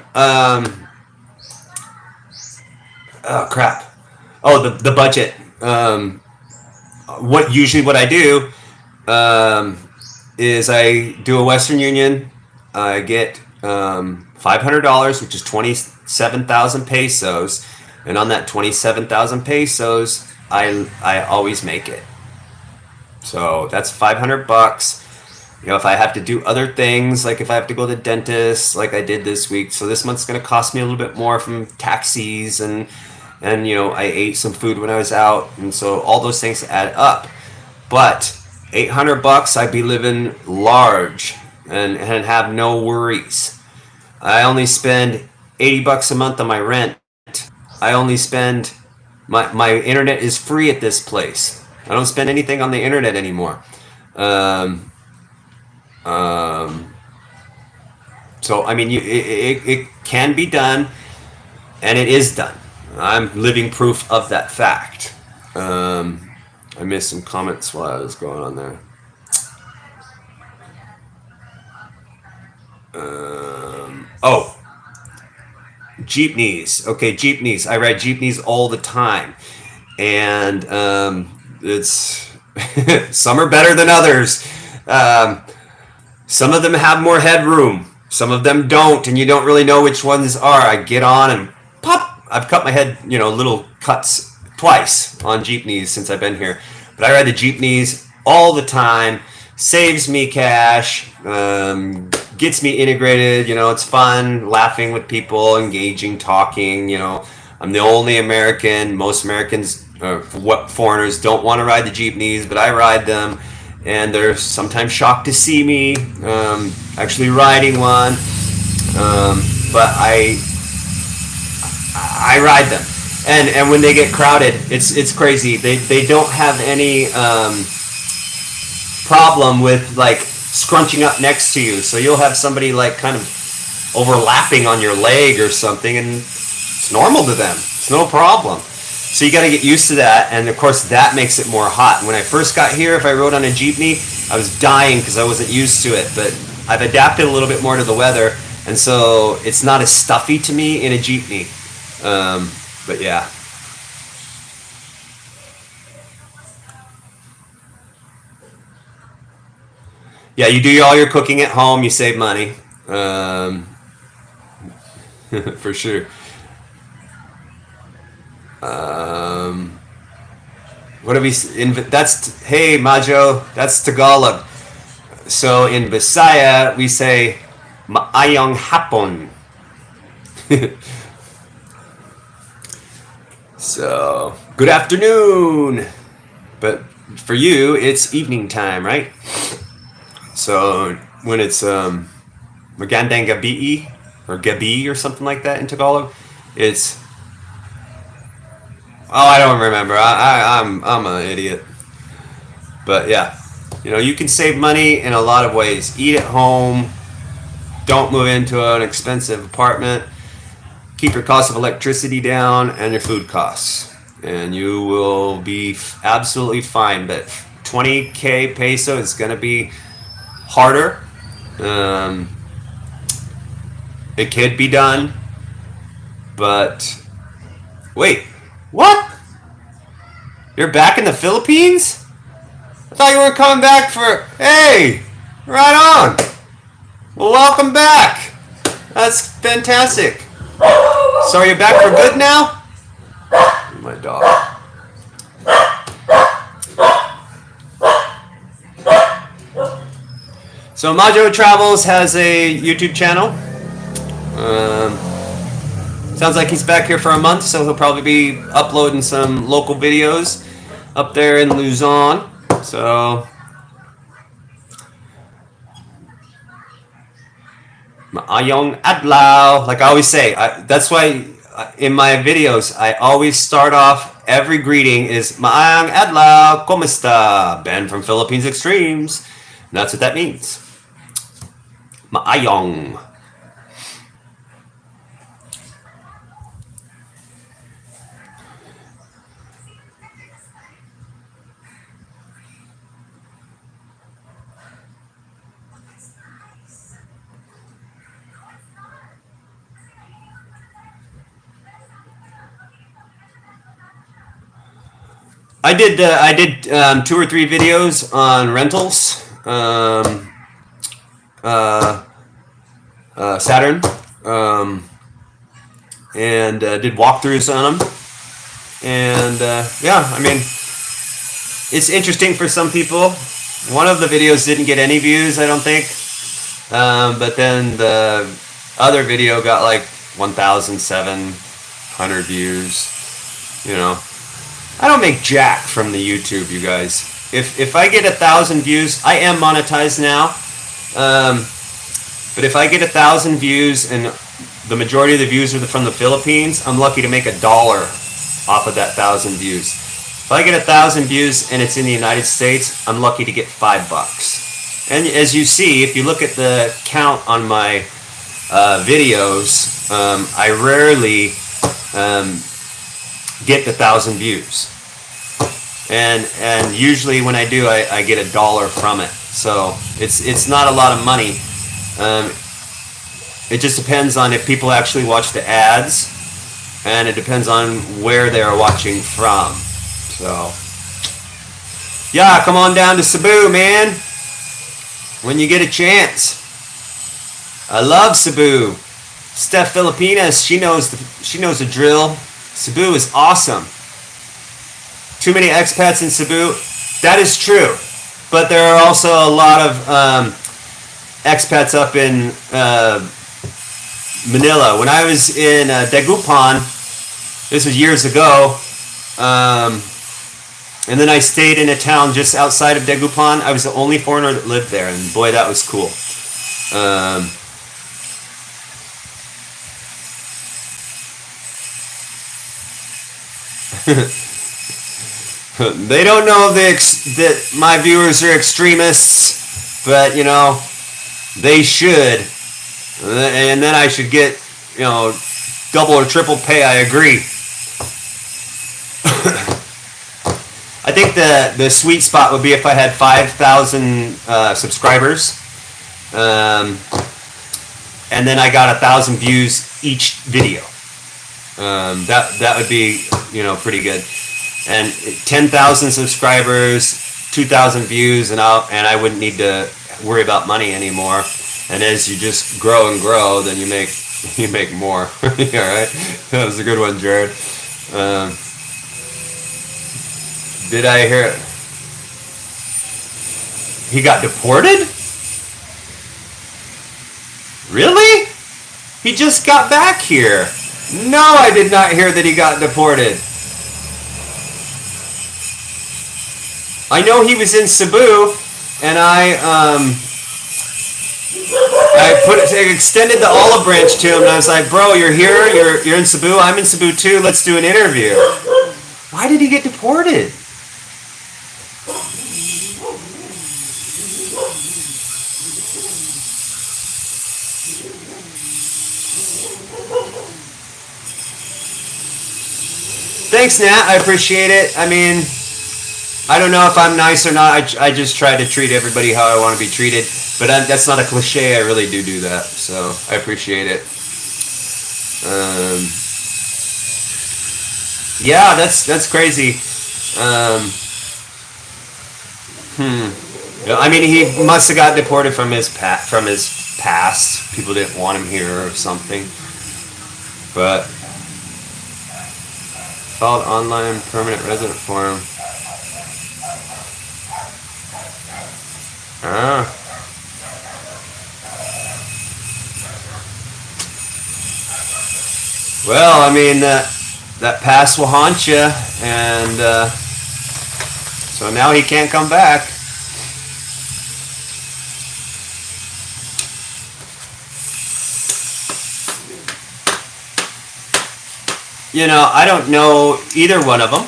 Oh crap. Oh, the budget. What I do is I do a Western Union. I get $500, which is 27,000 pesos, and on that 27,000 pesos, I always make it. So that's $500. You know, if I have to do other things, like if I have to go to the dentist, like I did this week, so this month's going to cost me a little bit more from taxis and you know, I ate some food when I was out, and so all those things add up. But $800, I'd be living large and have no worries. I only spend $80 a month on my rent. I only spend my internet is free at this place. I don't spend anything on the internet anymore. So I mean, it can be done, and it is done. I'm living proof of that fact. I missed some comments while I was going on there. Jeepneys. Okay, jeepneys. I ride jeepneys all the time, and it's some are better than others. Some of them have more headroom. Some of them don't, and you don't really know which ones are. I get on and pop. I've cut my head, you know, little cuts twice on jeepneys since I've been here. But I ride the jeepneys all the time. Saves me cash. Gets me integrated. You know, it's fun laughing with people, engaging, talking. You know, I'm the only American. Most Americans, foreigners, don't want to ride the jeepneys, but I ride them. And they're sometimes shocked to see me actually riding one. But I ride them, and when they get crowded, it's crazy. They don't have any problem with like scrunching up next to you. So you'll have somebody like kind of overlapping on your leg or something, and it's normal to them. It's no problem. So you got to get used to that, and of course that makes it more hot. When I first got here, if I rode on a jeepney, I was dying because I wasn't used to it. But I've adapted a little bit more to the weather, and so it's not as stuffy to me in a jeepney. But yeah. Yeah, you do all your cooking at home, you save money. For sure. What have we that's hey Majo, that's Tagalog. So in Visaya we say maayong hapon. So good afternoon, but for you it's evening time, right? So when it's magandang gabi, or Gabi or something like that in Tagalog. It's I don't remember. I'm an idiot. But yeah, you can save money in a lot of ways. Eat at home. Don't move into an expensive apartment. Keep your cost of electricity down and your food costs, and you will be absolutely fine. But 20K peso is going to be harder. Um, it could be done, but wait, what? You're back in the Philippines? I thought you weren't coming back for. Hey, right on. Well, welcome back. That's fantastic. So are you back for good now? My dog. So Majo Travels has a YouTube channel. Sounds like he's back here for a month, so he'll probably be uploading some local videos up there in Luzon. So Maayong adlaw, like I always say. That's why in my videos I always start off. Every greeting is Maayong adlaw, kumusta? Ben from Philippines Extremes. And that's what that means. Maayong. I did 2 or 3 videos on rentals, Saturn, and did walkthroughs on them. And yeah, I mean, it's interesting for some people. One of the videos didn't get any views, I don't think, but then the other video got like 1,700 views. I don't make jack from the YouTube, you guys. If I get 1,000 views, I am monetized now. But if I get 1,000 views and the majority of the views are from the Philippines, I'm lucky to make $1 off of that 1,000 views. If I get 1,000 views and it's in the United States, I'm lucky to get $5. And as you see, if you look at the count on my videos, I rarely get the 1,000 views, and usually when I do, I get $1 from it. So it's not a lot of money. It just depends on if people actually watch the ads, and it depends on where they are watching from. So yeah, come on down to Cebu, man, when you get a chance. I love Cebu. Steph Filipinas, she knows the drill. Cebu is awesome. Too many expats in Cebu. That is true. But there are also a lot of expats up in Manila. When I was in Dagupan, this was years ago, and then I stayed in a town just outside of Dagupan. I was the only foreigner that lived there, and boy, that was cool. They don't know that my viewers are extremists, but they should, and then I should get double or triple pay. I agree. I think the sweet spot would be if I had 5,000 subscribers, and then I got 1,000 views each video. That would be pretty good. And 10,000 subscribers, 2,000 views, and I wouldn't need to worry about money anymore. And as you just grow and grow, then you make more. Yeah, right. That was a good one, Jared. Did I hear it? He got deported? Really? He just got back here. No, I did not hear that he got deported. I know he was in Cebu, and I I extended the olive branch to him, and I was like, "Bro, you're here. You're in Cebu. I'm in Cebu too. Let's do an interview." Why did he get deported? Thanks, Nat. I appreciate it. I mean, I don't know if I'm nice or not. I just try to treat everybody how I want to be treated. But that's not a cliche. I really do that. So I appreciate it. Um, yeah, that's crazy. Um, yeah, I mean, he must have got deported from from his past. People didn't want him here or something. But filed online permanent resident form. Ah. Well, I mean that past will haunt you, and so now he can't come back. You know, I don't know either one of them.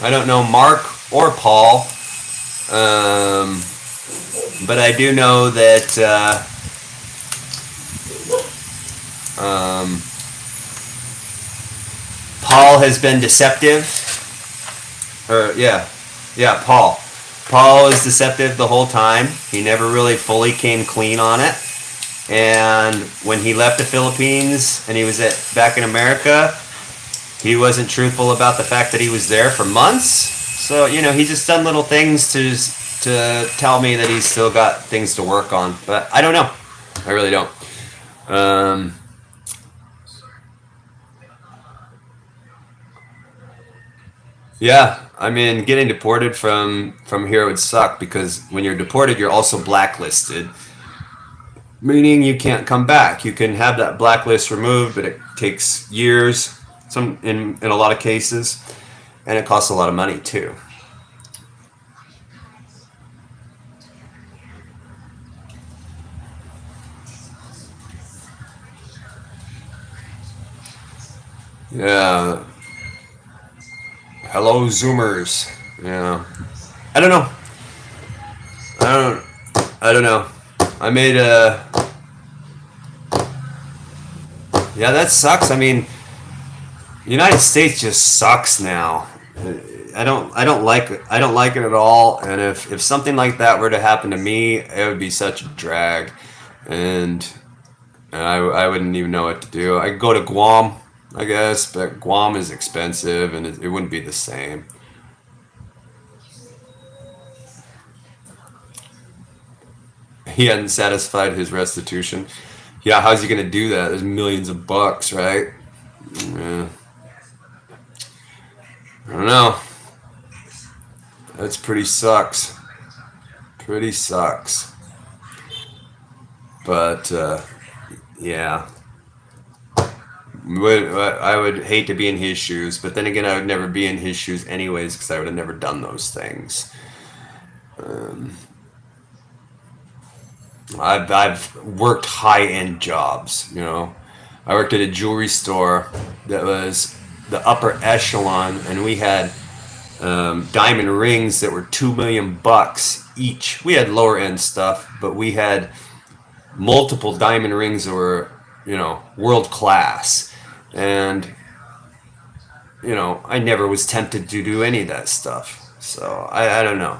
I don't know Mark or Paul, but I do know that Paul has been deceptive. Or yeah, Paul. Paul is deceptive the whole time. He never really fully came clean on it. And when he left the Philippines and he was back in America, he wasn't truthful about the fact that he was there for months. So, you know, he just done little things to tell me that he's still got things to work on. But I don't know. I really don't. Yeah, I mean, getting deported from here would suck because when you're deported, you're also blacklisted, meaning you can't come back. You can have that blacklist removed, but it takes years. Some in a lot of cases, and it costs a lot of money too. Yeah. Hello, Zoomers. Yeah. I don't know. I don't. I don't know. I made a. Yeah, that sucks. I mean, the United States just sucks now. I don't like it at all. And if something like that were to happen to me, it would be such a drag, and I wouldn't even know what to do. I could go to Guam, I guess, but Guam is expensive, and it wouldn't be the same. He hadn't satisfied his restitution. Yeah, how's he gonna do that? There's millions of bucks, right? Yeah, I don't know. That's pretty sucks. Pretty sucks. But yeah, I would hate to be in his shoes, but then again, I would never be in his shoes anyways because I would have never done those things. Um, I've worked high end jobs. You know, I worked at a jewelry store that was the upper echelon, and we had diamond rings that were 2 million bucks each. We had lower end stuff, but we had multiple diamond rings that were, you know, world class. And, you know, I never was tempted to do any of that stuff. So I don't know.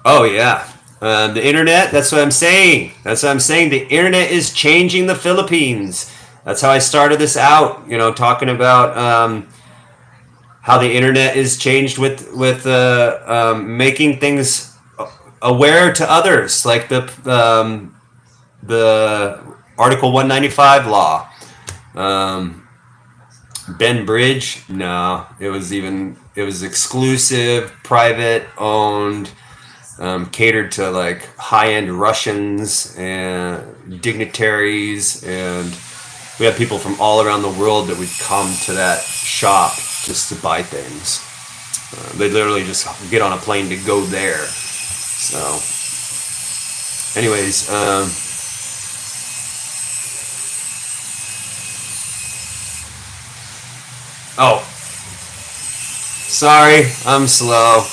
Oh, yeah. The internet, that's what I'm saying. That's what I'm saying. The internet is changing the Philippines. That's how I started this out, you know, talking about how the internet is changed with making things aware to others, like the Article 195 law. Um, Ben Bridge, no, it was exclusive, private owned, catered to like high end Russians and dignitaries, and we had people from all around the world that would come to that shop just to buy things. They'd literally just get on a plane to go there. So Anyways, oh, sorry, I'm slow.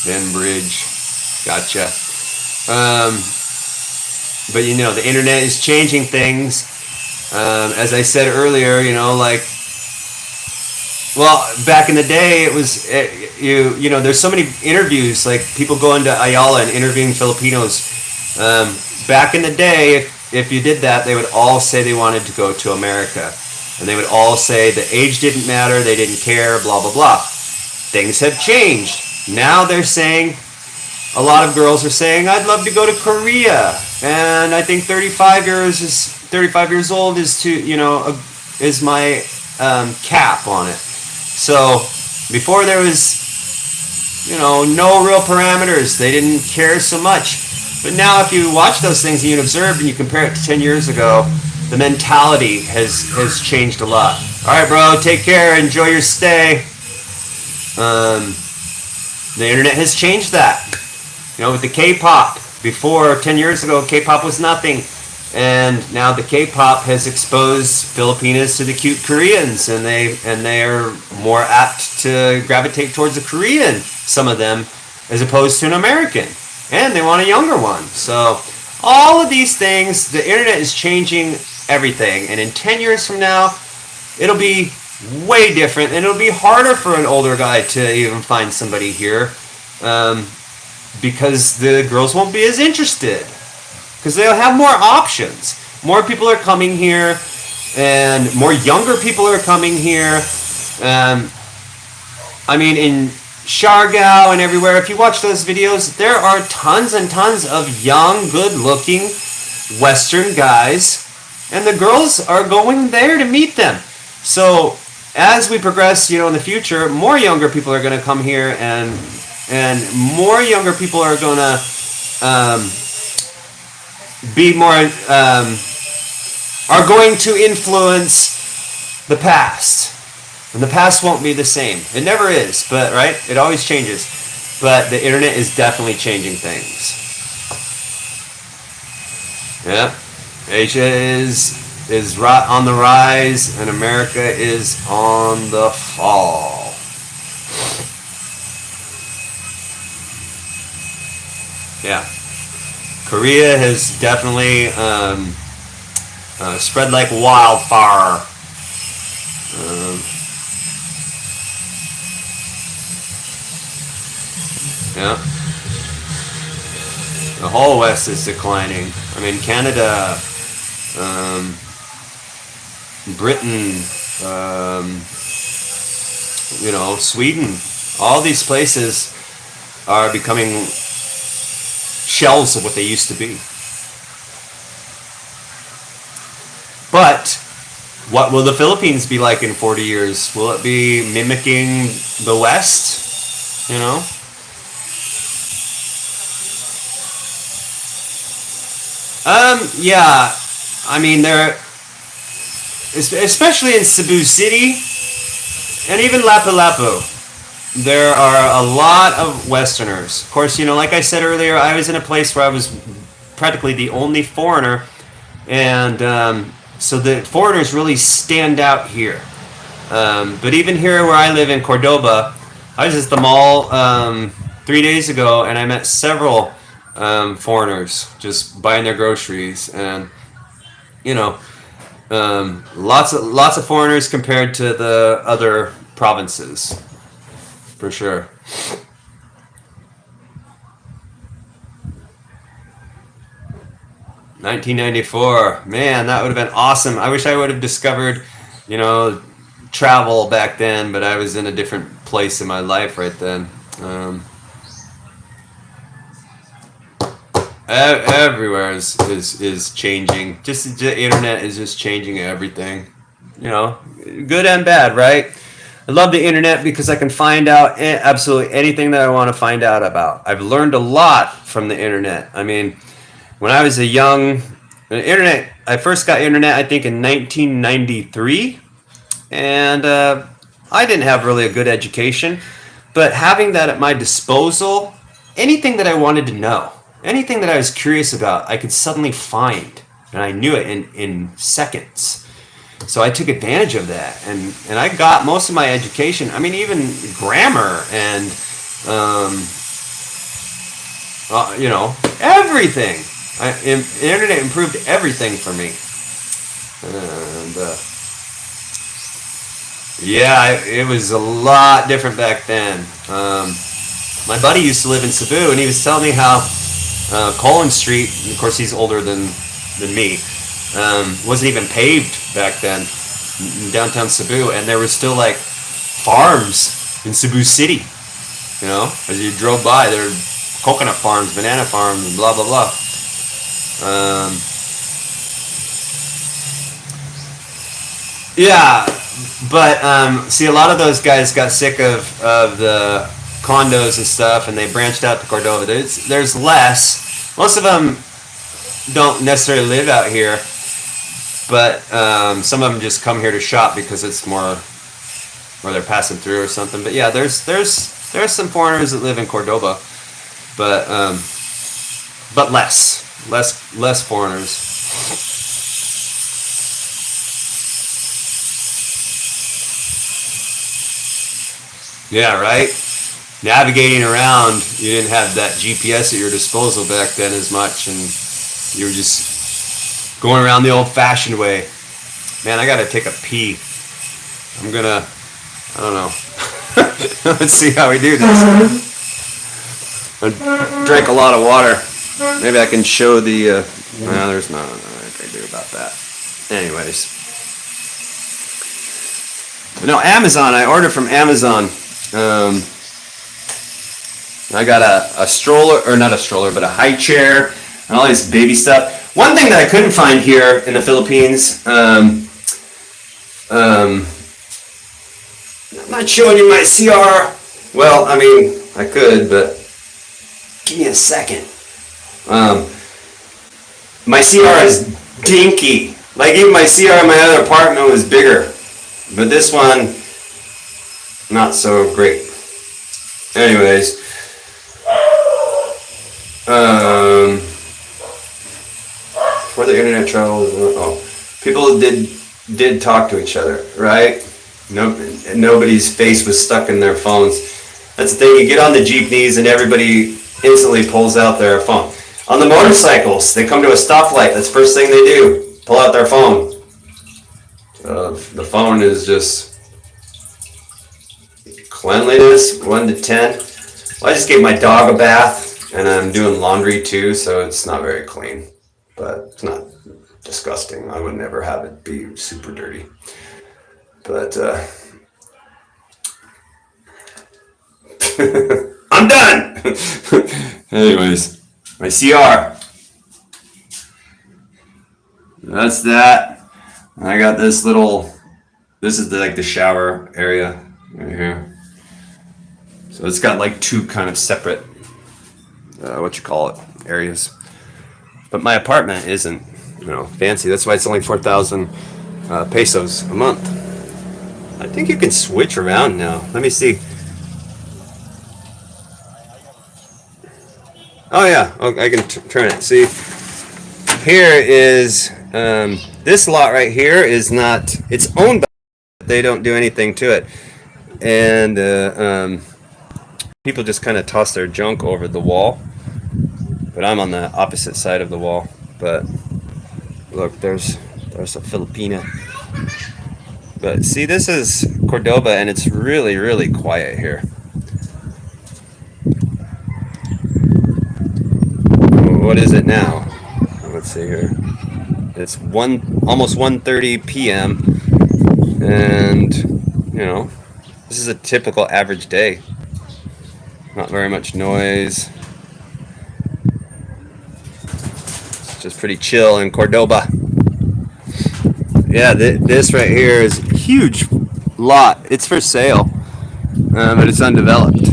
Ben Bridge, gotcha. Um, but the internet is changing things. As I said earlier, like, well, back in the day, it was there's so many interviews, like people going to Ayala and interviewing Filipinos. Back in the day, if you did that, they would all say they wanted to go to America, and they would all say the age didn't matter, they didn't care, blah blah blah. Things have changed. Now they're saying, a lot of girls are saying, I'd love to go to Korea, and I think 35 years old is is my cap on it. So before there was no real parameters, they didn't care so much. But now if you watch those things and you observe and you compare it to 10 years ago, the mentality has changed a lot. All right, bro, take care, enjoy your stay. The internet has changed that. With the K-pop, before 10 years ago, K-pop was nothing. And now the K-pop has exposed Filipinas to the cute Koreans, and they are more apt to gravitate towards a Korean, some of them, as opposed to an American. And they want a younger one. So all of these things, the internet is changing everything. And in 10 years from now, it'll be way different, and it'll be harder for an older guy to even find somebody here, because the girls won't be as interested, because they'll have more options. More people are coming here, and more younger people are coming here. I mean, in Siargao and everywhere, if you watch those videos, there are tons and tons of young, good-looking Western guys, and the girls are going there to meet them. So as we progress, in the future, more younger people are going to come here, and more younger people are going to be more are going to influence the past, and the past won't be the same. It never is, but right, it always changes. But the internet is definitely changing things. Yeah, Asia is on the rise, and America is on the fall. Yeah, Korea has definitely spread like wildfire. Yeah, the whole West is declining. I mean, Canada, Britain, Sweden, all these places are becoming shells of what they used to be. But what will the Philippines be like in 40 years? Will it be mimicking the West? Yeah. I mean, especially in Cebu City and even Lapu-Lapu, there are a lot of Westerners. Of course, like I said earlier, I was in a place where I was practically the only foreigner, and so the foreigners really stand out here. But even here where I live in Cordoba, I was at the mall 3 days ago, and I met several foreigners just buying their groceries, and lots of foreigners compared to the other provinces, for sure. $1994, man, that would have been awesome. I wish I would have discovered, travel back then, but I was in a different place in my life right then. Everywhere is changing. Just the internet is just changing everything. Good and bad, right? I love the internet because I can find out absolutely anything that I want to find out about. I've learned a lot from the internet. I mean, when I was I first got internet, I think, in 1993, and I didn't have really a good education, but having that at my disposal, anything that I wanted to know, anything that I was curious about, I could suddenly find, and I knew it in seconds. So I took advantage of that, and I got most of my education. I mean, even grammar and everything. The internet improved everything for me, and yeah, it was a lot different back then. My buddy used to live in Cebu, and he was telling me how Collins Street, and of course he's older than me, wasn't even paved back then in downtown Cebu, and there were still like farms in Cebu City. As you drove by, there were coconut farms, banana farms, and blah blah blah. Yeah, but see, a lot of those guys got sick of the condos and stuff, and they branched out to Cordova. There's less. Most of them don't necessarily live out here, but some of them just come here to shop because it's more, or they're passing through or something. But yeah, there's some foreigners that live in Cordoba, but less foreigners. Yeah, right. Navigating around, you didn't have that GPS at your disposal back then as much, and you were just going around the old-fashioned way. Man, I gotta take a pee. I don't know. Let's see how we do this. I drank a lot of water. Maybe I can show the, no, there's not I can do about that. Anyways. No, Amazon, I ordered from Amazon. I got a stroller, or not a stroller, but a high chair and all this baby stuff. One thing that I couldn't find here in the Philippines, I'm not showing you my CR. Well, I mean, I could, but give me a second. My CR is dinky. Like, even my CR in my other apartment was bigger. But this one, not so great. Anyways, before the internet travel, people did talk to each other, right? Nobody's face was stuck in their phones. That's the thing. You get on the jeepneys and everybody instantly pulls out their phone. On the motorcycles, they come to a stoplight. That's the first thing they do. Pull out their phone. The phone is just cleanliness, 1 to 10. Well, I just gave my dog a bath, and I'm doing laundry too, so it's not very clean. But it's not disgusting. I would never have it be super dirty. But I'm done. Anyways, my CR. That's that. I got this little. This is like the shower area right here. So it's got like two kind of separate, areas. But my apartment isn't, fancy. That's why it's only 4,000 pesos a month. I think you can switch around now. Let me see. Oh yeah, I can turn it. See, here is this lot right here is not. It's owned by. They don't do anything to it, and people just kind of toss their junk over the wall. But I'm on the opposite side of the wall. But look, there's a Filipina. But see, this is Cordoba, and it's really, really quiet here. What is it now? Let's see here. It's almost 1:30 p.m. and this is a typical average day. Not very much noise. It's just pretty chill in Cordoba. Yeah, this right here is a huge lot. It's for sale, but it's undeveloped.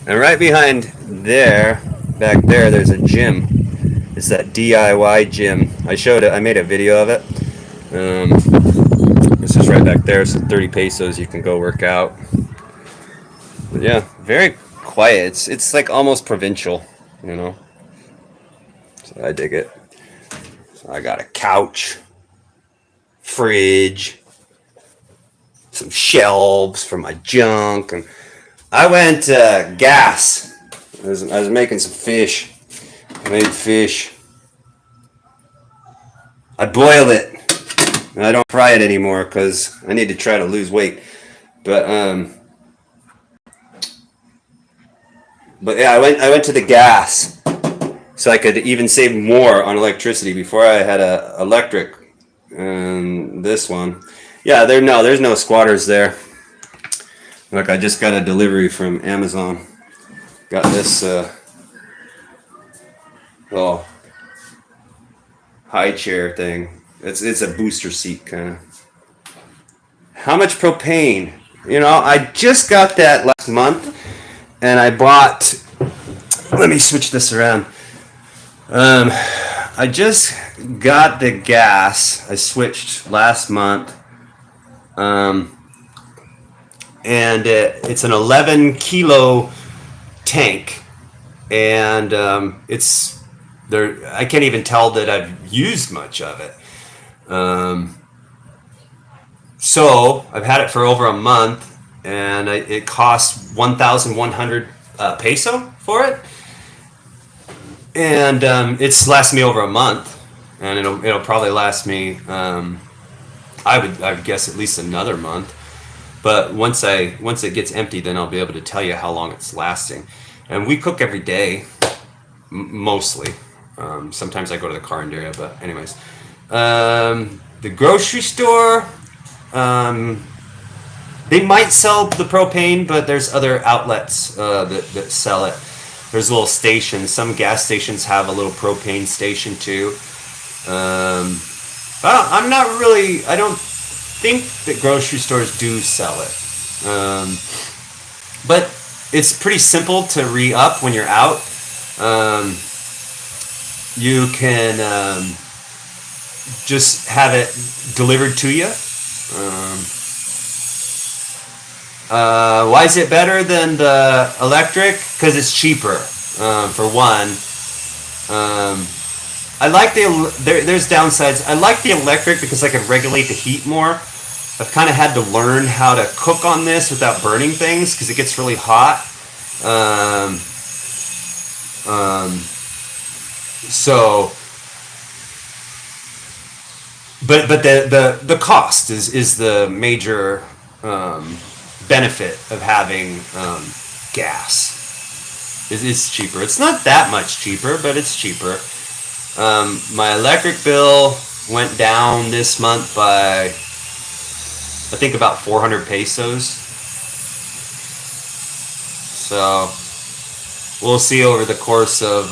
And right behind back there, there's a gym. It's that DIY gym. I showed it. I made a video of it. This is right back there, so 30 pesos you can go work out. But yeah, very quiet. It's like almost provincial, you know. So I dig it. So I got a couch, fridge, some shelves for my junk, and I went gas. I was making some fish. I made fish. I boil it. And I don't fry it anymore because I need to try to lose weight. But yeah, I went to the gas so I could even save more on electricity. Before I had a electric, and this one, yeah, there's no squatters there. Look, I just got a delivery from Amazon. Got this little high chair thing. It's a booster seat kind of. How much propane? You know, I just got that last month, and I bought. Let me switch this around. I just got the gas. I switched last month, and it's an 11 kilo tank, and it's there. I can't even tell that I've used much of it. So I've had it for over a month, and it cost 1,100 peso for it, and it's lasted me over a month, and it'll probably last me. I would guess at least another month, but once it gets empty, then I'll be able to tell you how long it's lasting. And we cook every day, mostly. Sometimes I go to the Carinderia, but anyways. The grocery store, they might sell the propane, but there's other outlets that sell it. There's little stations. Some gas stations have a little propane station too. I'm not really. I don't think that grocery stores do sell it. But it's pretty simple to re-up when you're out. You can just have it delivered to you. Why is it better than the electric? Because it's cheaper, for one. I like there's downsides. I like the electric because I can regulate the heat more. I've kind of had to learn how to cook on this without burning things because it gets really hot. So, but the cost is the major benefit of having gas. It's cheaper. It's not that much cheaper, but it's cheaper. My electric bill went down this month by, I think, about 400 pesos. So we'll see over the course of.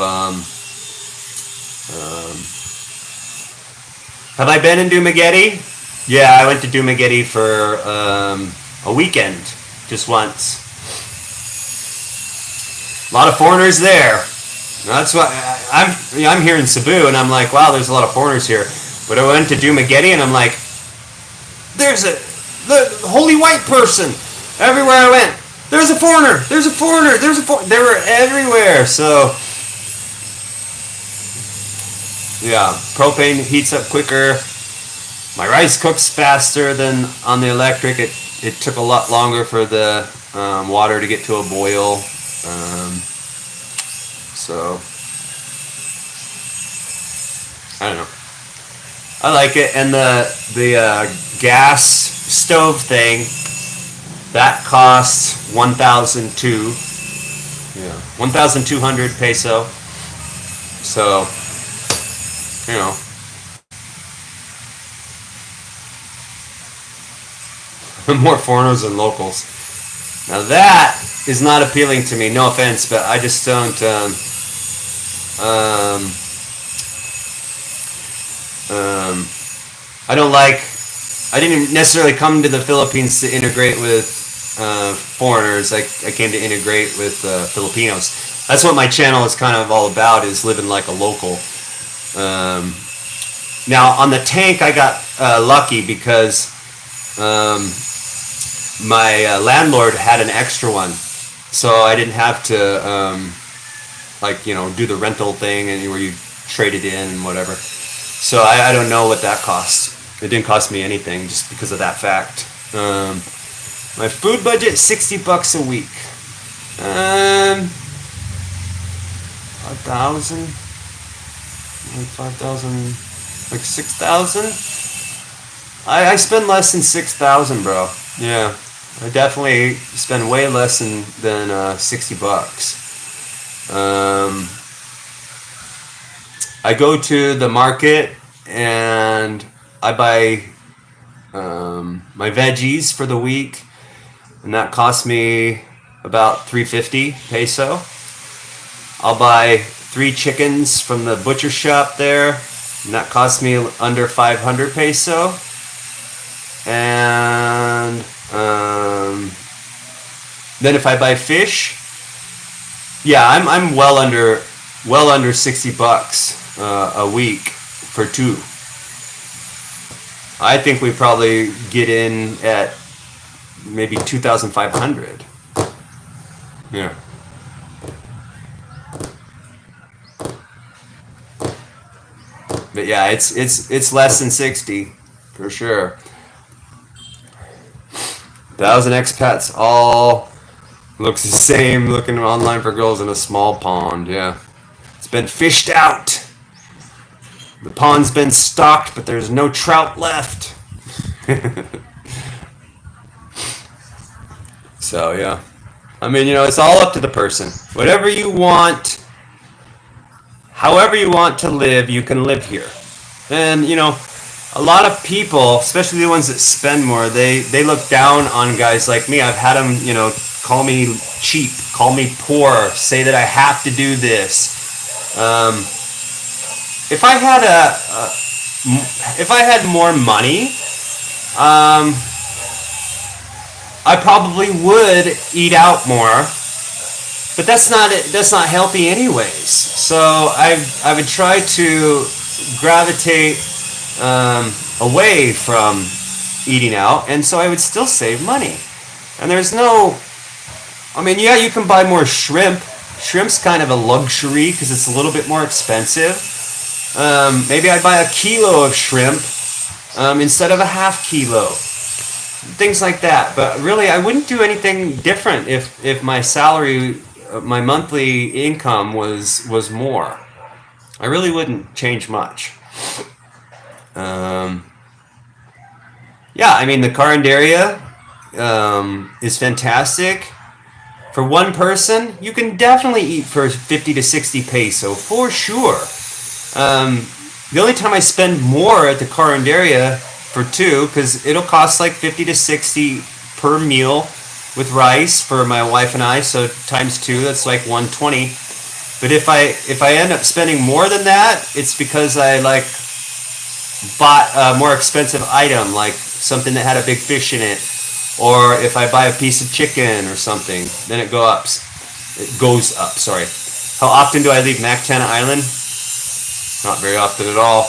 Have I been in Dumaguete? Yeah, I went to Dumaguete for a weekend, just once. A lot of foreigners there. That's why I'm here in Cebu, and I'm like, wow, there's a lot of foreigners here. But I went to Dumaguete, and I'm like, there's the holy white person everywhere I went. There's a foreigner. There's a foreigner. There's a foreigner. They were everywhere. So yeah, propane heats up quicker. My rice cooks faster than on the electric. It took a lot longer for the water to get to a boil. So I don't know. I like it, and the gas stove thing that costs 1,200 peso. So, you know, more foreigners than locals. Now that is not appealing to me. No offense, but I just don't. I don't like. I didn't necessarily come to the Philippines to integrate with foreigners. I came to integrate with Filipinos. That's what my channel is kind of all about, is living like a local. Now on the tank, I got lucky because Um, my landlord had an extra one, so I didn't have to do the rental thing and where you trade it in and whatever. So I don't know what that cost. It didn't cost me anything just because of that fact. My food budget, $60 a week. 5,000, like 5,000, like 6,000. I spend less than 6,000, bro. Yeah, I definitely spend way less than $60. I go to the market and I buy my veggies for the week, and that costs me about 350 peso. I'll buy 3 chickens from the butcher shop there, and that costs me under 500 peso. And then if I buy fish, yeah, I'm well under $60 a week for 2. I think we probably get in at maybe 2,500. Yeah. But yeah, it's less than 60 for sure. 1,000 expats, all looks the same, looking online for girls in a small pond. Yeah, it's been fished out. The pond's been stocked, but there's no trout left. So yeah, I mean, it's all up to the person. Whatever you want, however you want to live, you can live here. And a lot of people, especially the ones that spend more, they look down on guys like me. I've had them, call me cheap, call me poor, say that I have to do this. If I had more money, I probably would eat out more, but that's not healthy anyways. So I would try to gravitate away from eating out, and so I would still save money. And there's no, I mean, yeah, you can buy more shrimp. Shrimp's kind of a luxury because it's a little bit more expensive. Maybe I'd buy a kilo of shrimp instead of a half kilo. Things like that. But really, I wouldn't do anything different if my salary, my monthly income was more. I really wouldn't change much. Yeah, I mean, the Carinderia is fantastic. For one person, you can definitely eat for 50 to 60 peso, for sure. The only time I spend more at the Carinderia for 2, because it'll cost like 50 to 60 per meal with rice for my wife and I, so times 2, that's like 120. But if I end up spending more than that, it's because I bought a more expensive item, like something that had a big fish in it, or if I buy a piece of chicken or something, then it goes up. Sorry. How often do I leave Mactan Island? Not very often at all.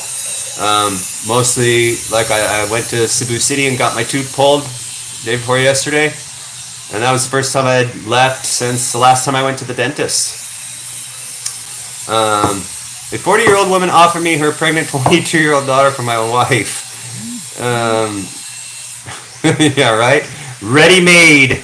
Mostly, like I went to Cebu City and got my tooth pulled the day before yesterday, and that was the first time I had left since the last time I went to the dentist. A 40-year-old woman offered me her pregnant 22-year-old daughter for my wife. Yeah, right? Ready-made.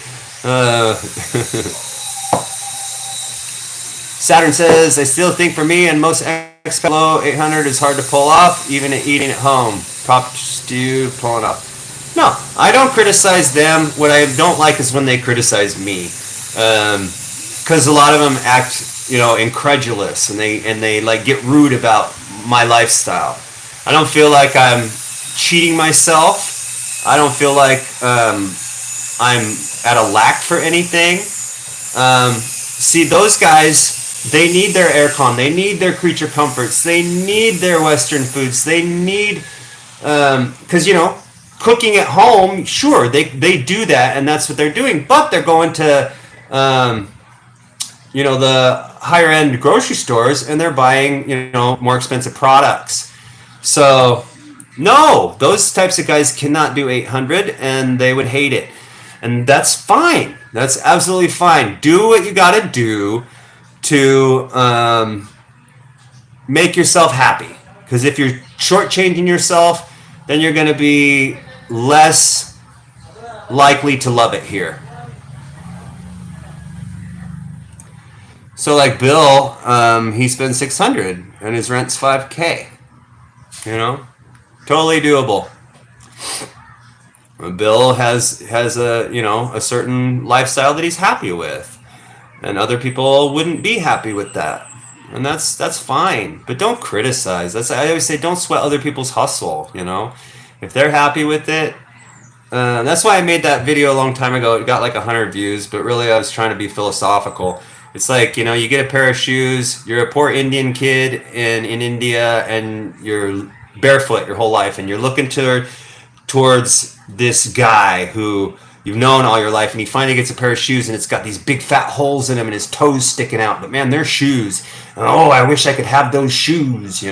Saturn says, I still think for me and most expats below 800 is hard to pull off, even eating at home. Props to you pulling off. No, I don't criticize them. What I don't like is when they criticize me. Because a lot of them act, incredulous, and they get rude about my lifestyle. I don't feel like I'm cheating myself. I don't feel like I'm at a lack for anything. See, those guys, they need their aircon, they need their creature comforts, they need their Western foods, they need, because, cooking at home, sure, they do that, and that's what they're doing, but they're going to, the higher end grocery stores, and they're buying, more expensive products. So No, those types of guys cannot do 800 and they would hate it. And that's fine. That's absolutely fine. Do what you got to do to make yourself happy. Because if you're shortchanging yourself, then you're going to be less likely to love it here. So like Bill, he spends 600 and his rent's 5K. You know, totally doable. Bill has a certain lifestyle that he's happy with, and other people wouldn't be happy with that, and that's fine. But don't criticize. I always say, don't sweat other people's hustle. If they're happy with it. That's why I made that video a long time ago. It got like 100 views, but really I was trying to be philosophical. It's like, you get a pair of shoes, you're a poor Indian kid in India, and you're barefoot your whole life, and you're looking towards this guy who you've known all your life, and he finally gets a pair of shoes, and it's got these big fat holes in them, and his toes sticking out. But man, they're shoes. And, oh, I wish I could have those shoes,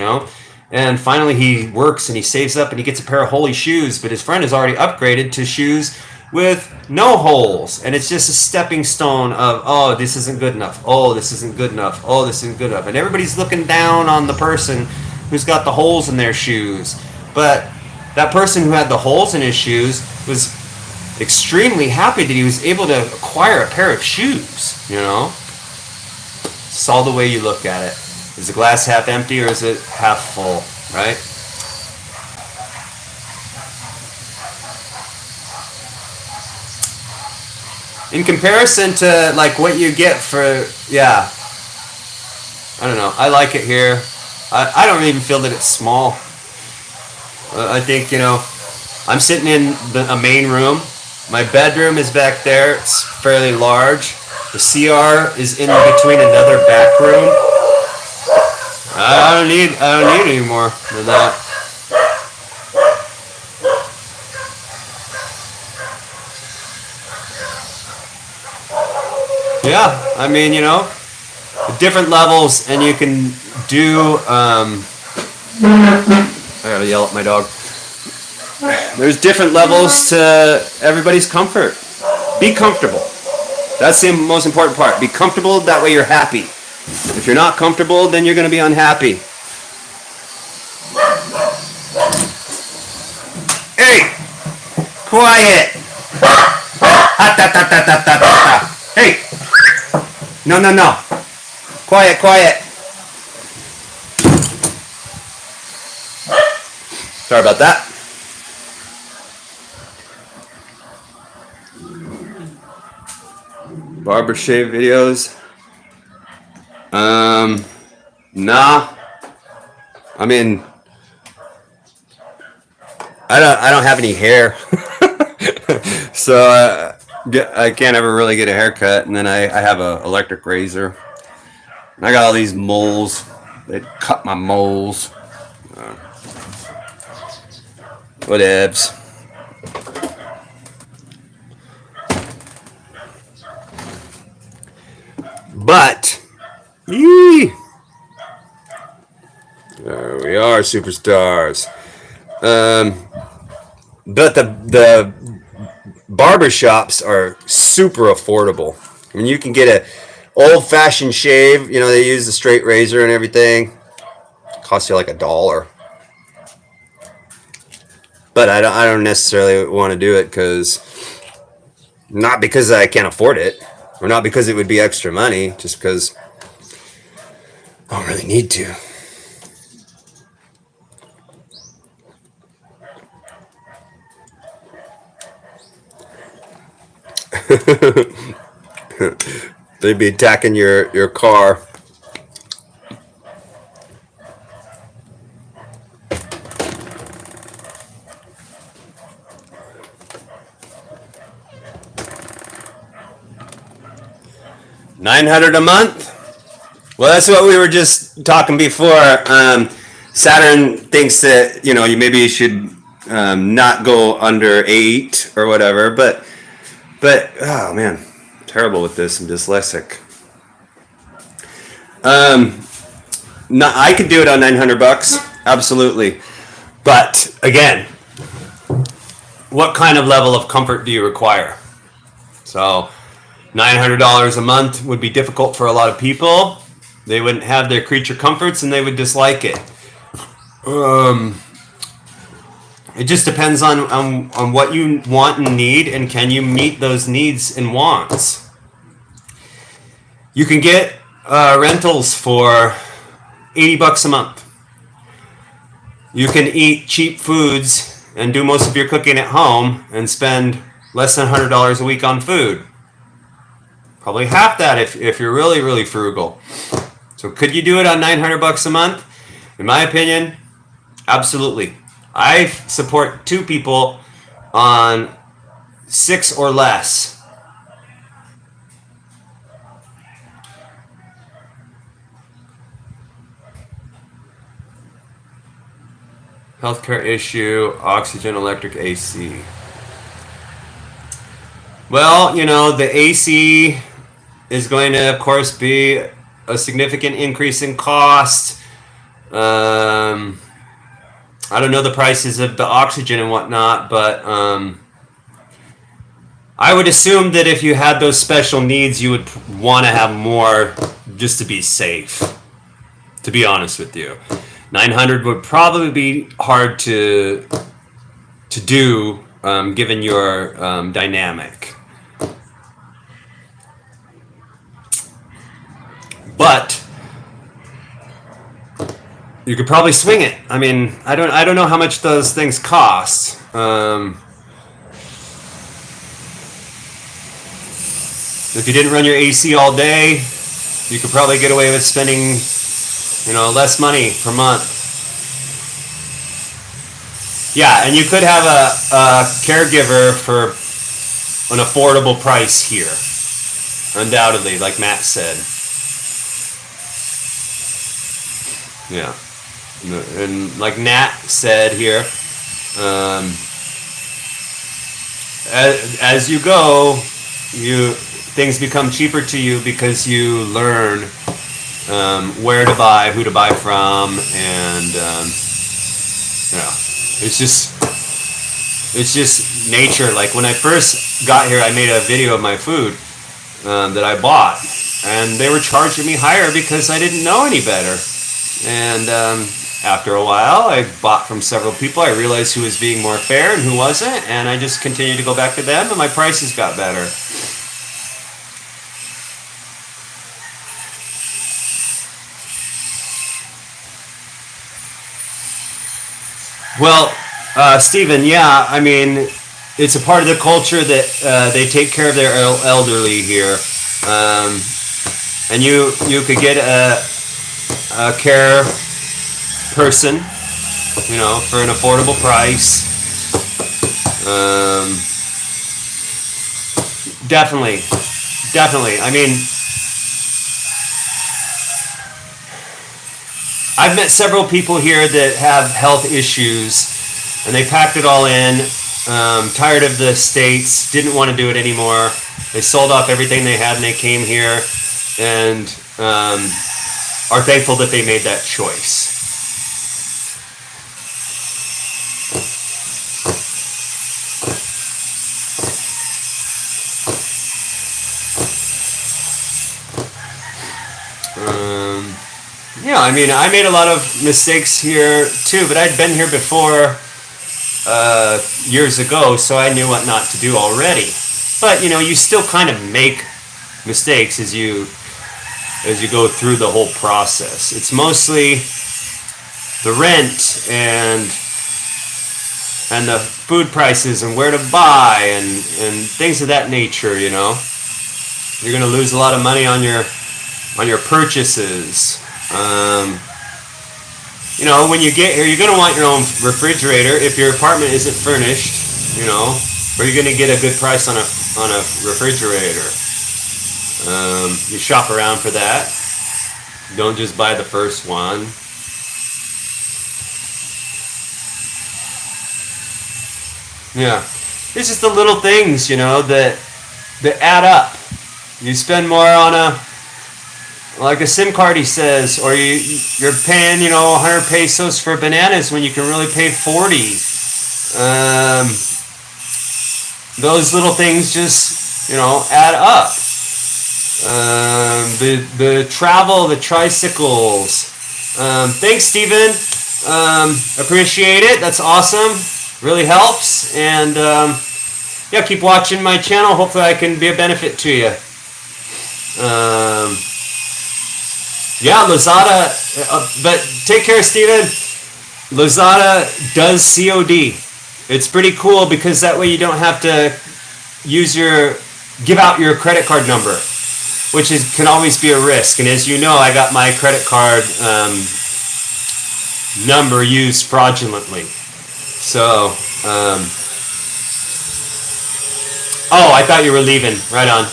And finally he works and he saves up and he gets a pair of holy shoes, but his friend has already upgraded to shoes with no holes. And it's just a stepping stone of, oh, this isn't good enough. Oh, this isn't good enough. Oh, this isn't good enough. And everybody's looking down on the person who's got the holes in their shoes. But that person who had the holes in his shoes was extremely happy that he was able to acquire a pair of shoes, It's all the way you look at it. Is the glass half empty or is it half full, right? In comparison to like what you get for, yeah, I don't know. I like it here. I don't even feel that it's small. I think, I'm sitting in a main room. My bedroom is back there. It's fairly large. The CR is in between another back room. I don't need any more than that. Yeah, I mean, different levels, and you can do. I gotta yell at my dog. There's different levels to everybody's comfort. Be comfortable. That's the most important part. Be comfortable. That way you're happy. If you're not comfortable, then you're going to be unhappy. Hey! Quiet! Hey! No. Quiet. Sorry about that. Barber shave videos. Nah. I mean, I don't have any hair, so I can't ever really get a haircut. And then I have a electric razor. And I got all these moles. They cut my moles. Whatevs. But. Yee! There we are, superstars. But the barber shops are super affordable. I mean, you can get a old-fashioned shave. They use the straight razor and everything. It costs you like $1. But I don't necessarily want to do it not because I can't afford it, or not because it would be extra money, just because I don't really need to. They'd be attacking your car. $900 a month? Well, that's what we were just talking before. Saturn thinks that you maybe you should not go under 8 or whatever, but oh man, I'm terrible with this. I'm dyslexic. I could do it on $900, absolutely. But again, what kind of level of comfort do you require? So $900 a month would be difficult for a lot of people. They wouldn't have their creature comforts and they would dislike it. It just depends on what you want and need, and can you meet those needs and wants. You can get rentals for $80 a month. You can eat cheap foods and do most of your cooking at home and spend less than $100 a week on food. Probably half that if you're really, really frugal. So could you do it on $900 a month? In my opinion, absolutely. I support 2 people on 6 or less. Healthcare issue, oxygen, electric, AC. Well, the AC is going to, of course, be a significant increase in cost. I don't know the prices of the oxygen and whatnot, but I would assume that if you had those special needs, you would want to have more just to be safe, to be honest with you. 900 would probably be hard to do given your dynamic. But you could probably swing it. I mean, I don't know how much those things cost. If you didn't run your AC all day, you could probably get away with spending, less money per month. Yeah, and you could have a caregiver for an affordable price here, undoubtedly, like Matt said. Yeah. And like Nat said here, as you go, things become cheaper to you because you learn where to buy, who to buy from, and it's just nature. Like when I first got here, I made a video of my food that I bought, and they were charging me higher because I didn't know any better. And after a while, I bought from several people. I realized who was being more fair and who wasn't, and I just continued to go back to them, and my prices got better. Well, Stephen, yeah, I mean, it's a part of the culture that they take care of their elderly here, and you could get a care person, for an affordable price. Definitely. I mean, I've met several people here that have health issues, and they packed it all in, tired of the States, didn't want to do it anymore. They sold off everything they had and they came here, and are thankful that they made that choice. Yeah, I mean, I made a lot of mistakes here too, but I'd been here before years ago, so I knew what not to do already. But you still kind of make mistakes as you go through the whole process. It's mostly the rent and the food prices and where to buy and things of that nature. You're going to lose a lot of money on your purchases. When you get here, you're going to want your own refrigerator. If your apartment isn't furnished, where you're going to get a good price on a refrigerator. You shop around for that. Don't just buy the first one. Yeah, it's just the little things, that add up. You spend more on like a SIM card, he says, or you're paying 100 pesos for bananas when you can really pay 40. Those little things just add up. The travel, the tricycles. Thanks, Steven. Appreciate it. That's awesome. Really helps. And yeah, keep watching my channel. Hopefully I can be a benefit to you. Yeah, Lazada. But take care, Steven. Lazada does COD. It's pretty cool because that way you don't have to give out your credit card number, which can always be a risk. And as you know, I got my credit card number used fraudulently. So, oh, I thought you were leaving. Right on.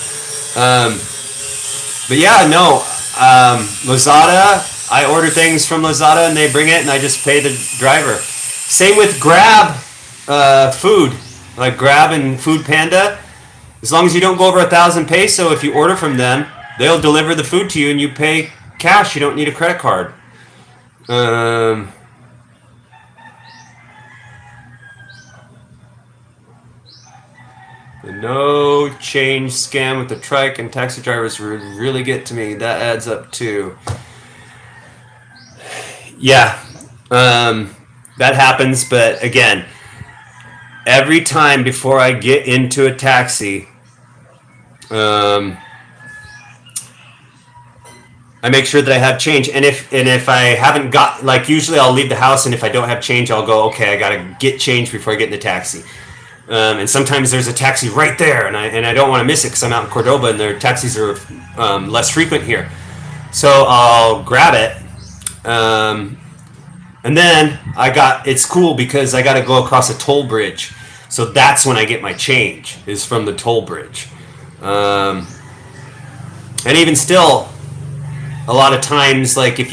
But yeah, no, Lazada, I order things from Lazada and they bring it and I just pay the driver. Same with Grab food, like Grab and Food Panda. As long as you don't go over 1,000 peso, if you order from them, they'll deliver the food to you and you pay cash. You don't need a credit card. The no change scam with the trike and taxi drivers really get to me. That adds up too. Yeah, that happens. But again, every time before I get into a taxi, I make sure that I have change. And if I haven't got, like, usually I'll leave the house, and if I don't have change, I'll go, okay, I gotta get change before I get in the taxi. And sometimes there's a taxi right there, and I don't want to miss it because I'm out in Cordoba and their taxis are less frequent here. So I'll grab it, and then it's cool because I got to go across a toll bridge. So that's when I get my change, is from the toll bridge. And even still, a lot of times, like if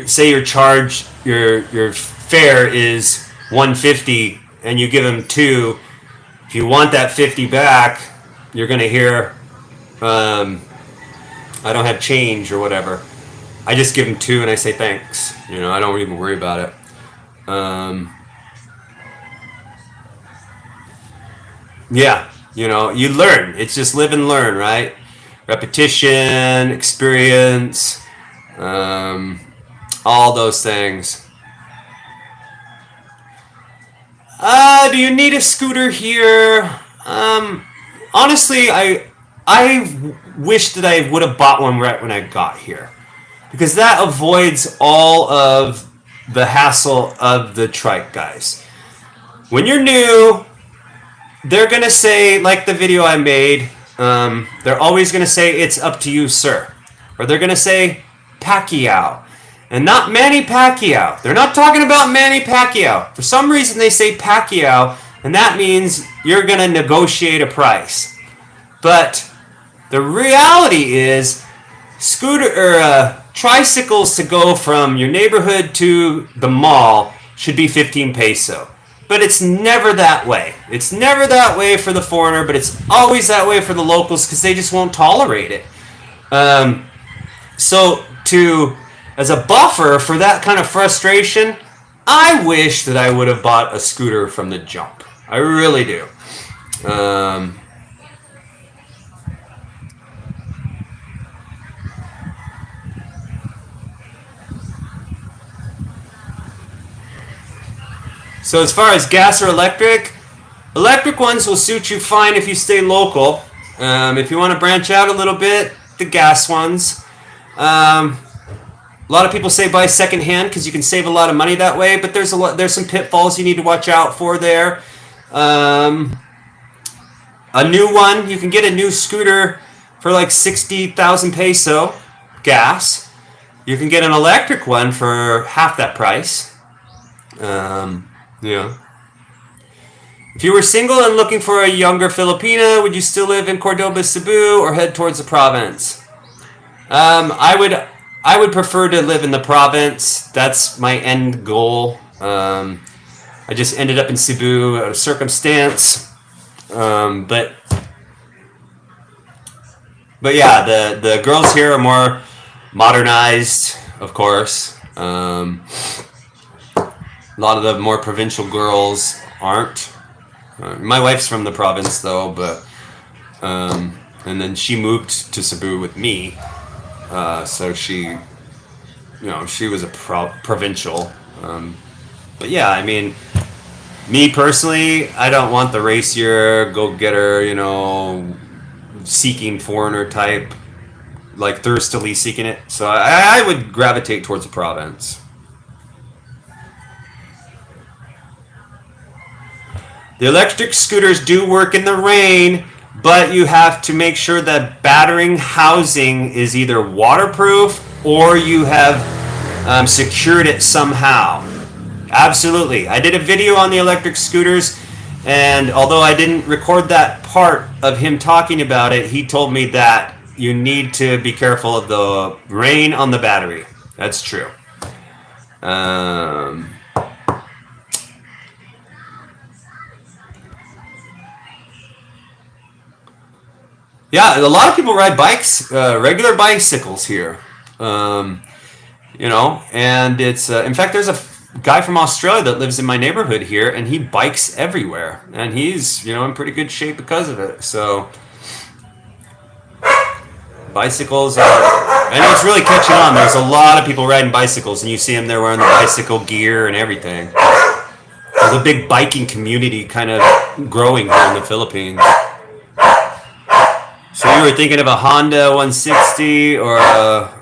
say your charge, your fare is $150. And you give them 2, if you want that 50 back, you're going to hear, I don't have change or whatever. I just give them 2 and I say thanks. I don't even worry about it. Yeah, you learn. It's just live and learn, right? Repetition, experience, all those things. Do you need a scooter here? Honestly, I wish that I would have bought one right when I got here, because that avoids all of the hassle of the trike guys. When you're new, they're gonna say, like the video I made, they're always gonna say, "It's up to you, sir," or they're gonna say, "Pacquiao." And not Manny Pacquiao. They're not talking about Manny Pacquiao. For some reason they say Pacquiao, and that means you're going to negotiate a price. But the reality is, tricycles to go from your neighborhood to the mall should be 15 peso. But it's never that way. It's never that way for the foreigner, but it's always that way for the locals because they just won't tolerate it. As a buffer for that kind of frustration, I wish that I would have bought a scooter from the jump. I really do. So as far as gas or electric ones will suit you fine if you stay local. If you want to branch out a little bit, the gas ones. A lot of people say buy secondhand because you can save a lot of money that way, but there's some pitfalls you need to watch out for there. A new one, you can get a new scooter for like 60,000 peso gas. You can get an electric one for half that price. Yeah. If you were single and looking for a younger Filipina, would you still live in Cordoba, Cebu, or head towards the province? I would prefer to live in the province. That's my end goal. I just ended up in Cebu out of circumstance. But yeah, the girls here are modernized, of course. A lot of the more provincial girls aren't. My wife's from the province though, but and then she moved to Cebu with me, so she was a provincial. But yeah, I mean, me personally, I don't want the racier, go getter, seeking foreigner type, like thirstily seeking it. So I would gravitate towards the province. The electric scooters do work in the rain, but you have to make sure that battering housing is either waterproof or you have secured it somehow. Absolutely. I did a video on the electric scooters, and although I didn't record that part of him talking about it, he told me that you need to be careful of the rain on the battery. That's true. Um, yeah, a lot of people ride bikes, regular bicycles here. Um, and it's in fact there's a guy from Australia that lives in my neighborhood here, and he bikes everywhere, and he's in pretty good shape because of it. So bicycles are, and it's really catching on. There's a lot of people riding bicycles, and you see them there wearing the bicycle gear and everything. There's a big biking community kind of growing here in the Philippines. So you were thinking of a Honda 160 or a...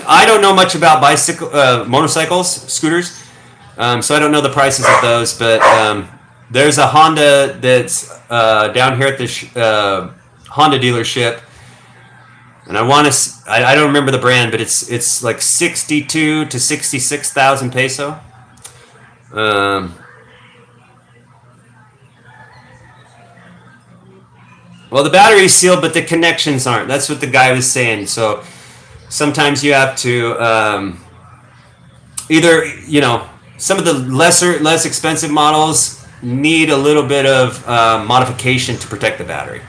I don't know much about motorcycles, scooters, so I don't know the prices of those. But there's a Honda that's down here at the Honda dealership, and I don't remember the brand, but it's like 62 to 66,000 peso. Well, the battery's sealed, but the connections aren't. That's what the guy was saying. So sometimes you have to either some of the less expensive models need a little bit of modification to protect the battery.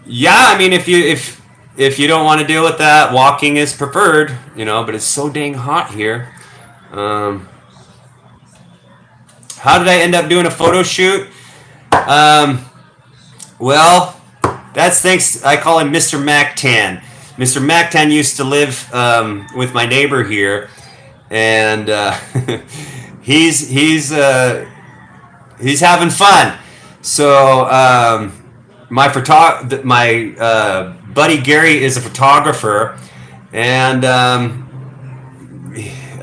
Yeah, I mean, if you don't want to deal with that, walking is preferred. But it's so dang hot here. How did I end up doing a photo shoot? Well, that's thanks. I call him Mr. Mactan. Mr. Mactan used to live with my neighbor here, and he's having fun. So my buddy Gary is a photographer, and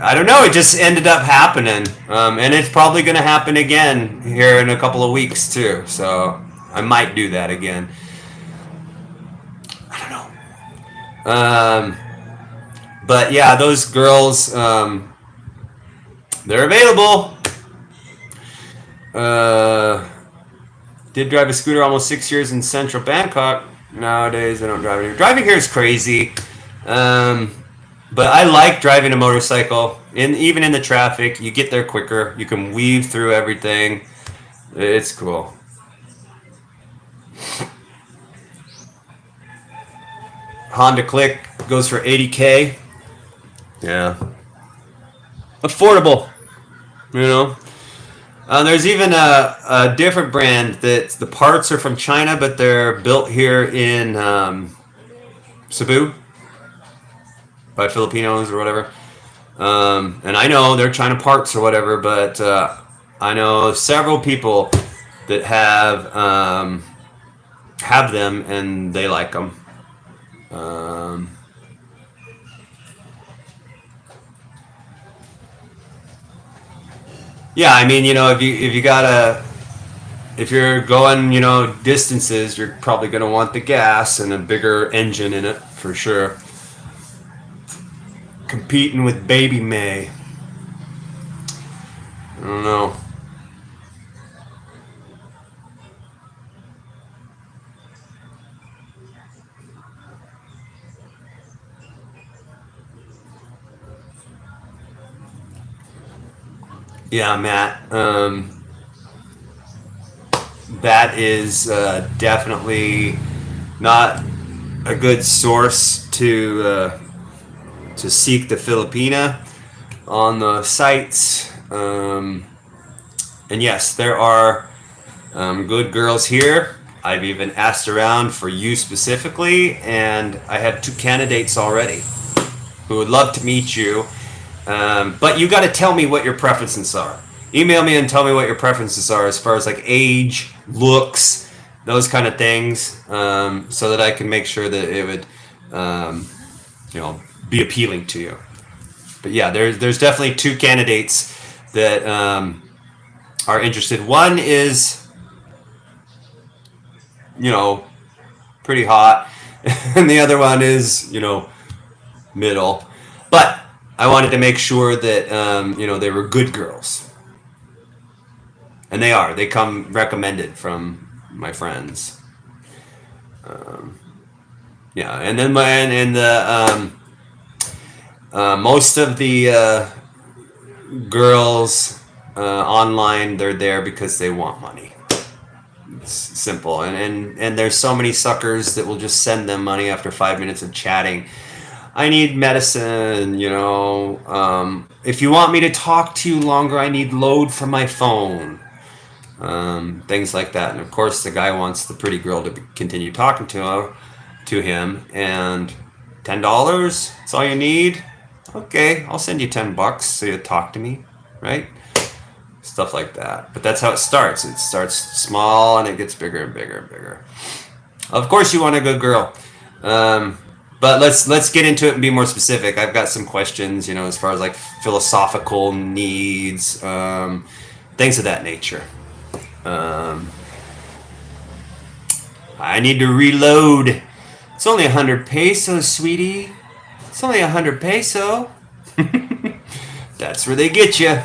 I don't know. It just ended up happening, and it's probably going to happen again here in a couple of weeks too. So I might do that again. I don't know. But yeah, those girls, they're available. Did drive a scooter almost 6 years in central Bangkok. Nowadays, I don't drive anymore. Driving here is crazy. But I like driving a motorcycle. Even in the traffic, you get there quicker. You can weave through everything. It's cool. Honda Click goes for 80K. Yeah. Affordable. There's even a different brand that the parts are from China, but they're built here in Cebu by Filipinos or whatever. And I know they're China parts or whatever, but I know several people that have them and they like them. Yeah, I mean, if you're going, distances, you're probably going to want the gas and a bigger engine in it for sure. Competing with Baby May. I don't know. Yeah, Matt. that is definitely not a good source to seek the Filipina on the sites. And yes, there are good girls here. I've even asked around for you specifically, and I have two candidates already who would love to meet you. But you got to tell me what your preferences are. Email me and tell me what your preferences are as far as like age, looks, those kind of things, so that I can make sure that it would, be appealing to you. But yeah, there's definitely two candidates that are interested. One is, pretty hot, and the other one is, middle. But I wanted to make sure that they were good girls, and they are. They come recommended from my friends. Yeah, and then most of the girls online, they're there because they want money. It's simple, and there's so many suckers that will just send them money after 5 minutes of chatting. I need medicine, if you want me to talk to you longer, I need load from my phone. Things like that. And of course, the guy wants the pretty girl to continue talking to him. And $10, that's all you need? Okay, I'll send you $10 so you talk to me, right? Stuff like that. But that's how it starts. It starts small and it gets bigger and bigger and bigger. Of course, you want a good girl. But let's get into it and be more specific. I've got some questions, as far as like philosophical needs, things of that nature. I need to reload. It's only 100 pesos, sweetie. It's only 100 peso. That's where they get you.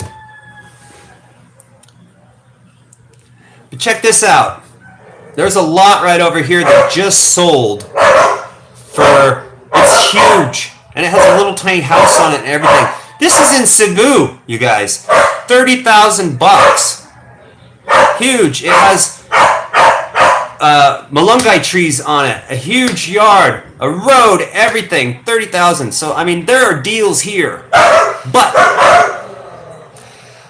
But check this out. There's a lot right over here that just sold for, it's huge. And it has a little tiny house on it and everything. This is in Cebu, you guys. 30,000 bucks. Huge. It has malunggay trees on it, a huge yard, a road, everything. 30,000. So I mean, there are deals here. But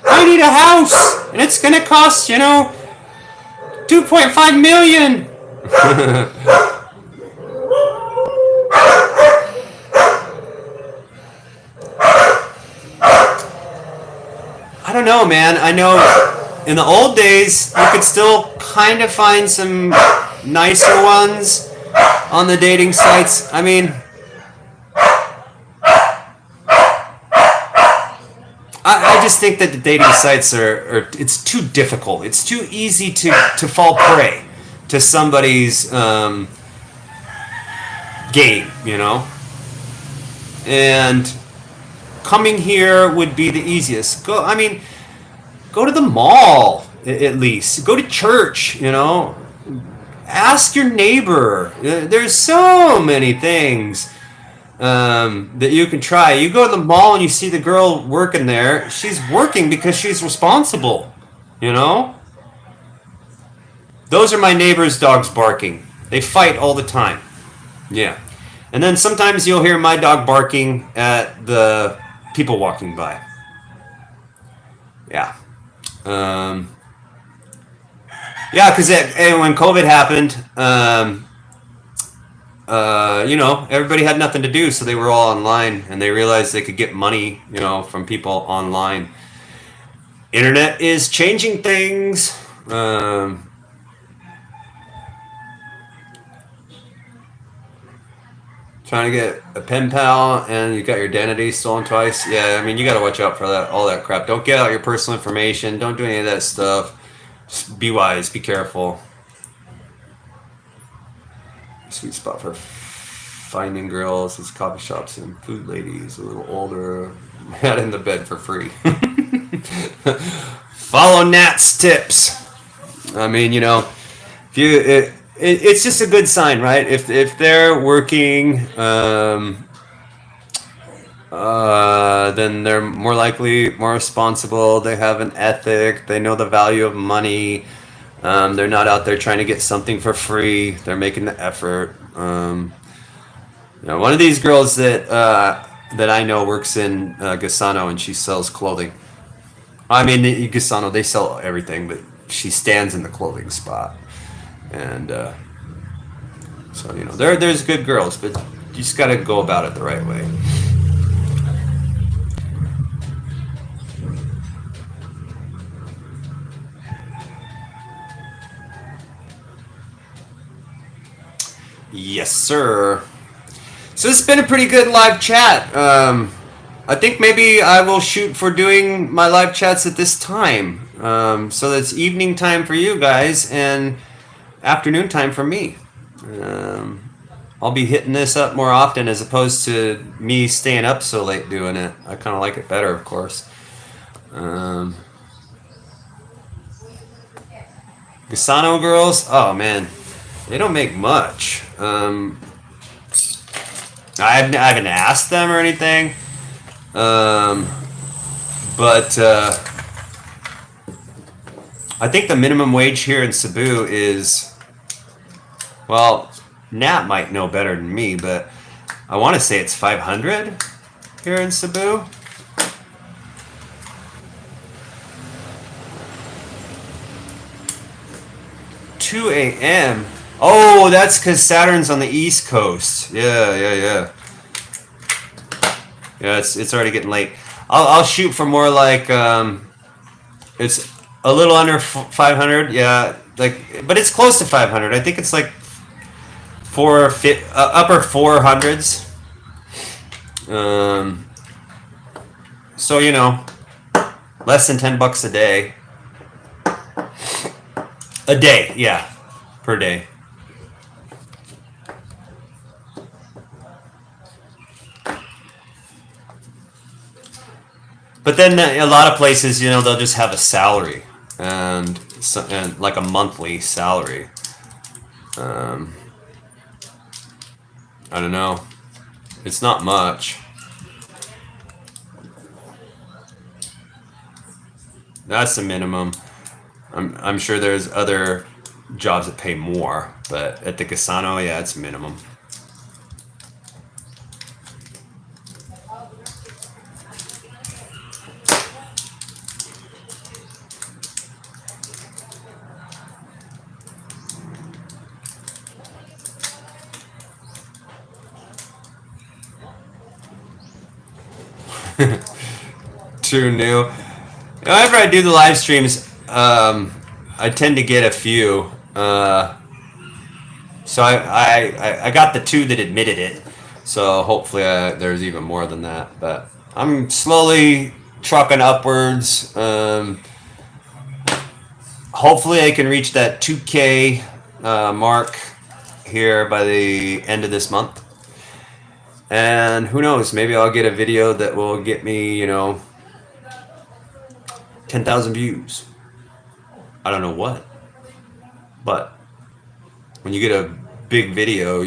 I need a house, and it's gonna cost 2.5 million. I don't know, man. I know in the old days you could still kind of find some nicer ones on the dating sites. I mean, I just think that the dating sites are it's too difficult. It's too easy to fall prey to somebody's game, And coming here would be the easiest. Go to the mall at least. Go to church, Ask your neighbor. There's so many things that you can try. You go to the mall and you see the girl working there. She's working because she's responsible, Those are my neighbor's dogs barking. They fight all the time. Yeah. And then sometimes you'll hear my dog barking at the people walking by. Yeah. Because when COVID happened, everybody had nothing to do, so they were all online, and they realized they could get money, from people online. Internet is changing things. Trying to get a pen pal and you got your identity stolen twice. Yeah, you got to watch out for that, all that crap. Don't get out your personal information. Don't do any of that stuff. Just be wise. Be careful. Sweet spot for finding girls is coffee shops and food ladies a little older. Had in the bed for free. Follow Nat's tips. If you... It's just a good sign, right? If they're working, then they're more likely, more responsible. They have an ethic. They know the value of money. They're not out there trying to get something for free. They're making the effort. One of these girls that I know works in Gasano, and she sells clothing. I mean, Gasano, they sell everything, but she stands in the clothing spot. And so, there's good girls, but you just got to go about it the right way. Yes, sir. So it's been a pretty good live chat. I think maybe I will shoot for doing my live chats at this time. So that's evening time for you guys and afternoon time for me. I'll be hitting this up more often as opposed to me staying up so late doing it. I kind of like it better, of course. Gasano girls, oh man, they don't make much. I haven't asked them or anything, but I think the minimum wage here in Cebu is, well, Nat might know better than me, but I want to say it's 500 here in Cebu. $2 a.m. Oh, that's because Saturn's on the East Coast. Yeah. Yeah, it's already getting late. I'll shoot for more like it's a little under 500. Yeah, but it's close to 500. I think it's like upper 400s. So less than $10 a day. A day, yeah, per day. But then a lot of places, they'll just have a salary and like a monthly salary. I don't know. It's not much. That's the minimum. I'm sure there's other jobs that pay more, but at the Gasano, yeah, it's minimum. Too new. Whenever I do the live streams, I tend to get a few. So I got the 2 that admitted it. So hopefully there's even more than that. But I'm slowly trucking upwards. Hopefully I can reach that 2K mark here by the end of this month. And who knows, maybe I'll get a video that will get me, 10,000 views. I don't know what. But when you get a big video,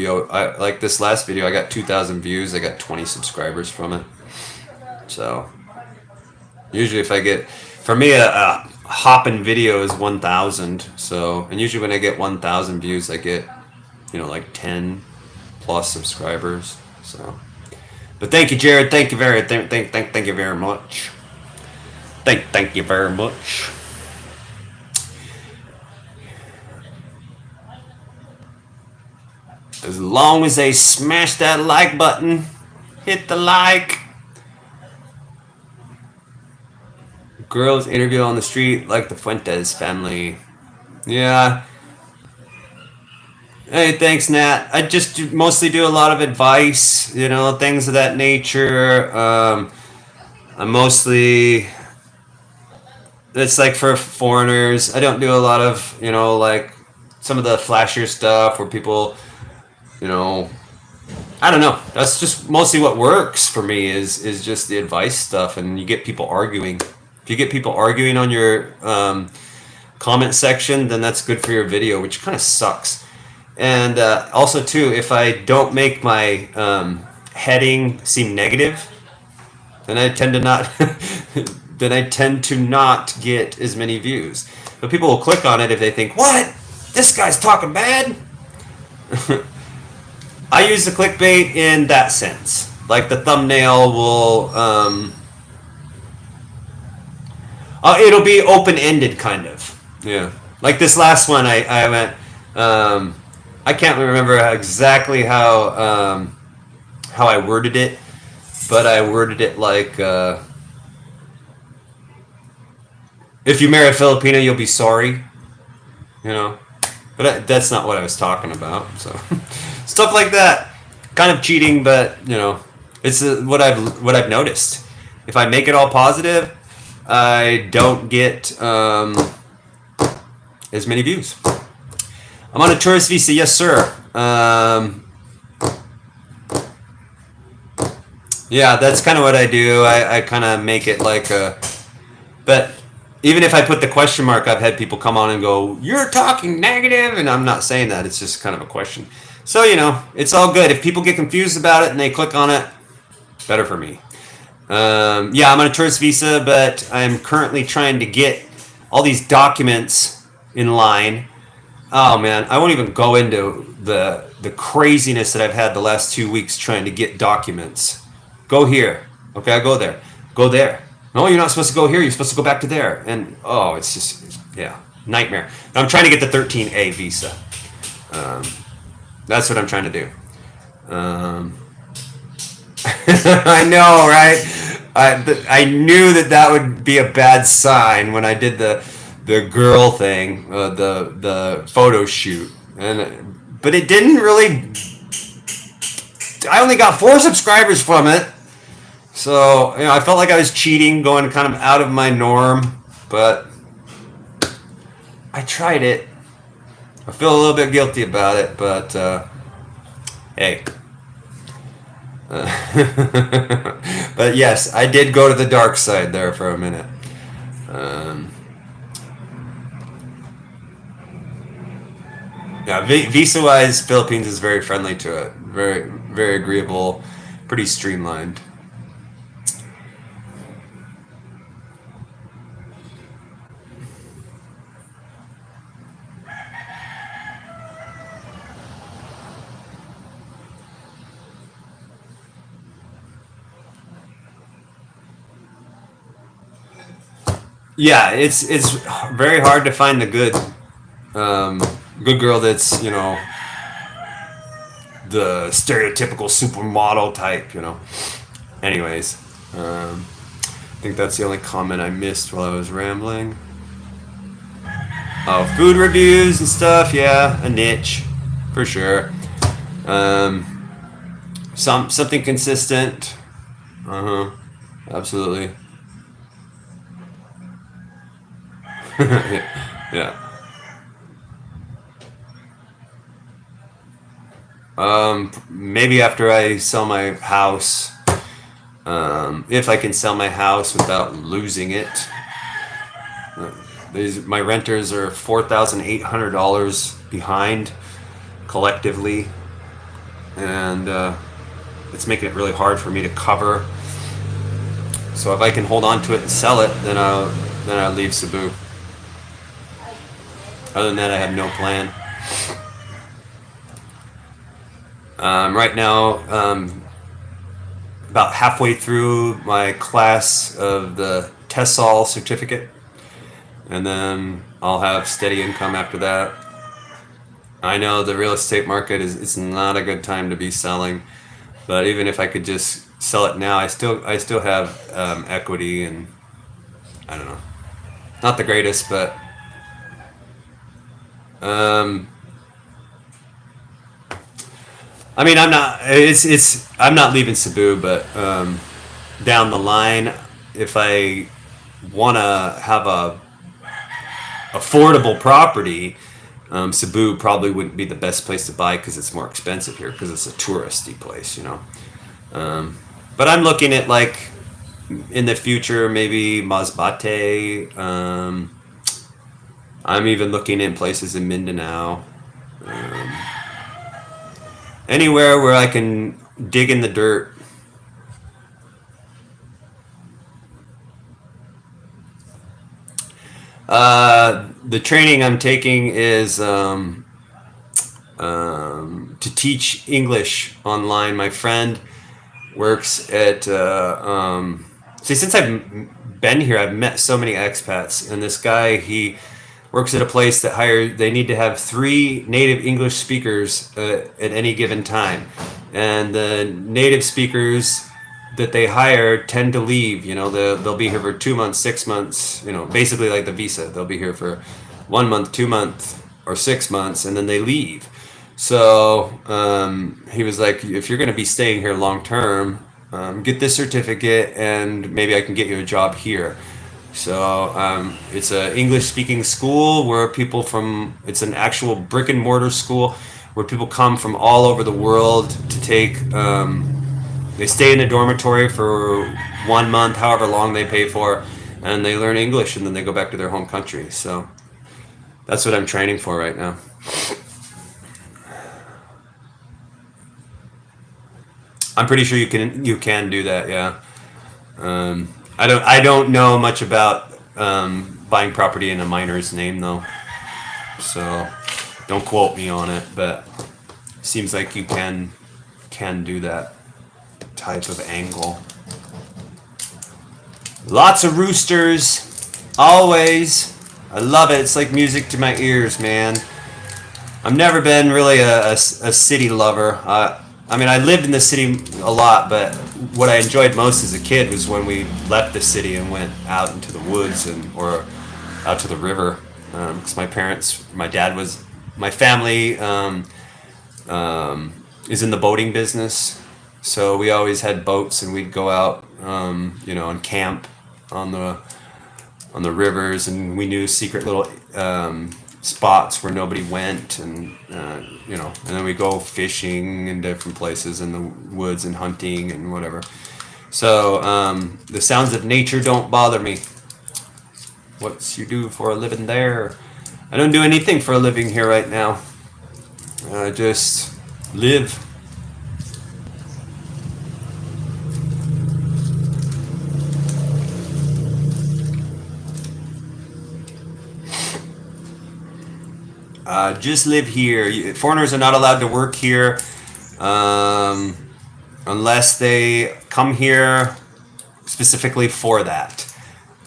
like this last video, I got 2,000 views. I got 20 subscribers from it. So usually for me, a hopping video is 1,000. So, and usually when I get 1,000 views, I get, like 10 plus subscribers. So, but thank you, Jared. Thank you very much. Thank you very much. Thank you very much. As long as they smash that like button, hit the like. Girls interview on the street like the Fuentes family. Yeah. Hey, thanks, Nat. I just mostly do a lot of advice, things of that nature. I'm mostly, it's like for foreigners. I don't do a lot of, like some of the flashier stuff where people, I don't know. That's just mostly what works for me is just the advice stuff, and you get people arguing. If you get people arguing on your comment section, then that's good for your video, which kind of sucks. And also too, if I don't make my heading seem negative, then I tend to not get as many views. But people will click on it if they think, what? This guy's talking bad? I use the clickbait in that sense. Like the thumbnail will, it'll be open-ended kind of. Yeah. Like this last one, I went, I can't remember exactly how I worded it, but I worded it like, if you marry a Filipina, you'll be sorry, you know. But that's not what I was talking about. So stuff like that, kind of cheating, but you know, it's what I've noticed. If I make it all positive, I don't get as many views. I'm on a tourist visa, yes sir. Yeah, that's kind of what I do. I kind of make it like a, but even if I put the question mark, I've had people come on and go, "You're talking negative," and I'm not saying that. It's just kind of a question. So you know, it's all good. If people get confused about it and they click on it, better for me. Yeah, I'm on a tourist visa, but I'm currently trying to get all these documents in line. Oh man, I won't even go into the craziness that I've had the last 2 weeks trying to get documents. Go here. Okay, I go there. Go there. No, you're not supposed to go here. You're supposed to go back to there. And oh, it's just yeah, nightmare. I'm trying to get the 13A visa. That's what I'm trying to do. I know, right? I knew that would be a bad sign when I did the girl thing, the photo shoot, but it didn't really. I only got 4 subscribers from it, so you know I felt like I was cheating, going kind of out of my norm, but I tried it. I feel a little bit guilty about it, but hey. But yes, I did go to the dark side there for a minute. Yeah, visa-wise, Philippines is very friendly to it. Very, very agreeable, pretty streamlined. Yeah, it's very hard to find the good girl that's you know the stereotypical supermodel type. You know. Anyways, I think that's the only comment I missed while I was rambling. Oh, food reviews and stuff. Yeah, a niche for sure. Something consistent. Uh huh. Absolutely. Yeah. Maybe after I sell my house, if I can sell my house without losing it. My renters are $4,800 behind collectively, and it's making it really hard for me to cover. So if I can hold on to it and sell it, then I'll leave Cebu. Other than that, I have no plan. Right now, about halfway through my class of the TESOL certificate, and then I'll have steady income after that. I know the real estate market it's not a good time to be selling, but even if I could just sell it now, I still have equity, and I don't know, not the greatest, but I mean, I'm not. I'm not leaving Cebu, but down the line, if I want to have a affordable property, Cebu probably wouldn't be the best place to buy because it's more expensive here because it's a touristy place, you know. But I'm looking at like in the future maybe Masbate. I'm even looking in places in Mindanao. Anywhere where I can dig in the dirt. the training I'm taking is to teach English online. My friend works at see, since I've been here, I've met so many expats, and this guy, he works at a place that they need to have 3 native English speakers at any given time, and the native speakers that they hire tend to leave. They'll be here for 2 months, 6 months. Basically like the visa. They'll be here for 1 month, 2 months, or 6 months, and then they leave. So he was like, if you're going to be staying here long term, get this certificate, and maybe I can get you a job here. So it's an English speaking school where it's an actual brick and mortar school where people come from all over the world to take. They stay in a dormitory for 1 month, however long they pay for, and they learn English, and then they go back to their home country. So that's what I'm training for right now. I'm pretty sure you can do that. Yeah. I don't know much about buying property in a minor's name though, so don't quote me on it. But it seems like you can do that type of angle. Lots of roosters, always. I love it. It's like music to my ears, man. I've never been really a city lover. I mean, I lived in the city a lot, but what I enjoyed most as a kid was when we left the city and went out into the woods or out to the river. Because my family is in the boating business, so we always had boats, and we'd go out, and camp on the rivers, and we knew secret little spots where nobody went, and and then we go fishing in different places in the woods and hunting and whatever. So the sounds of nature don't bother me. What's you do for a living there? I don't do anything for a living here right now. I just live. Just live here. Foreigners are not allowed to work here unless they come here specifically for that.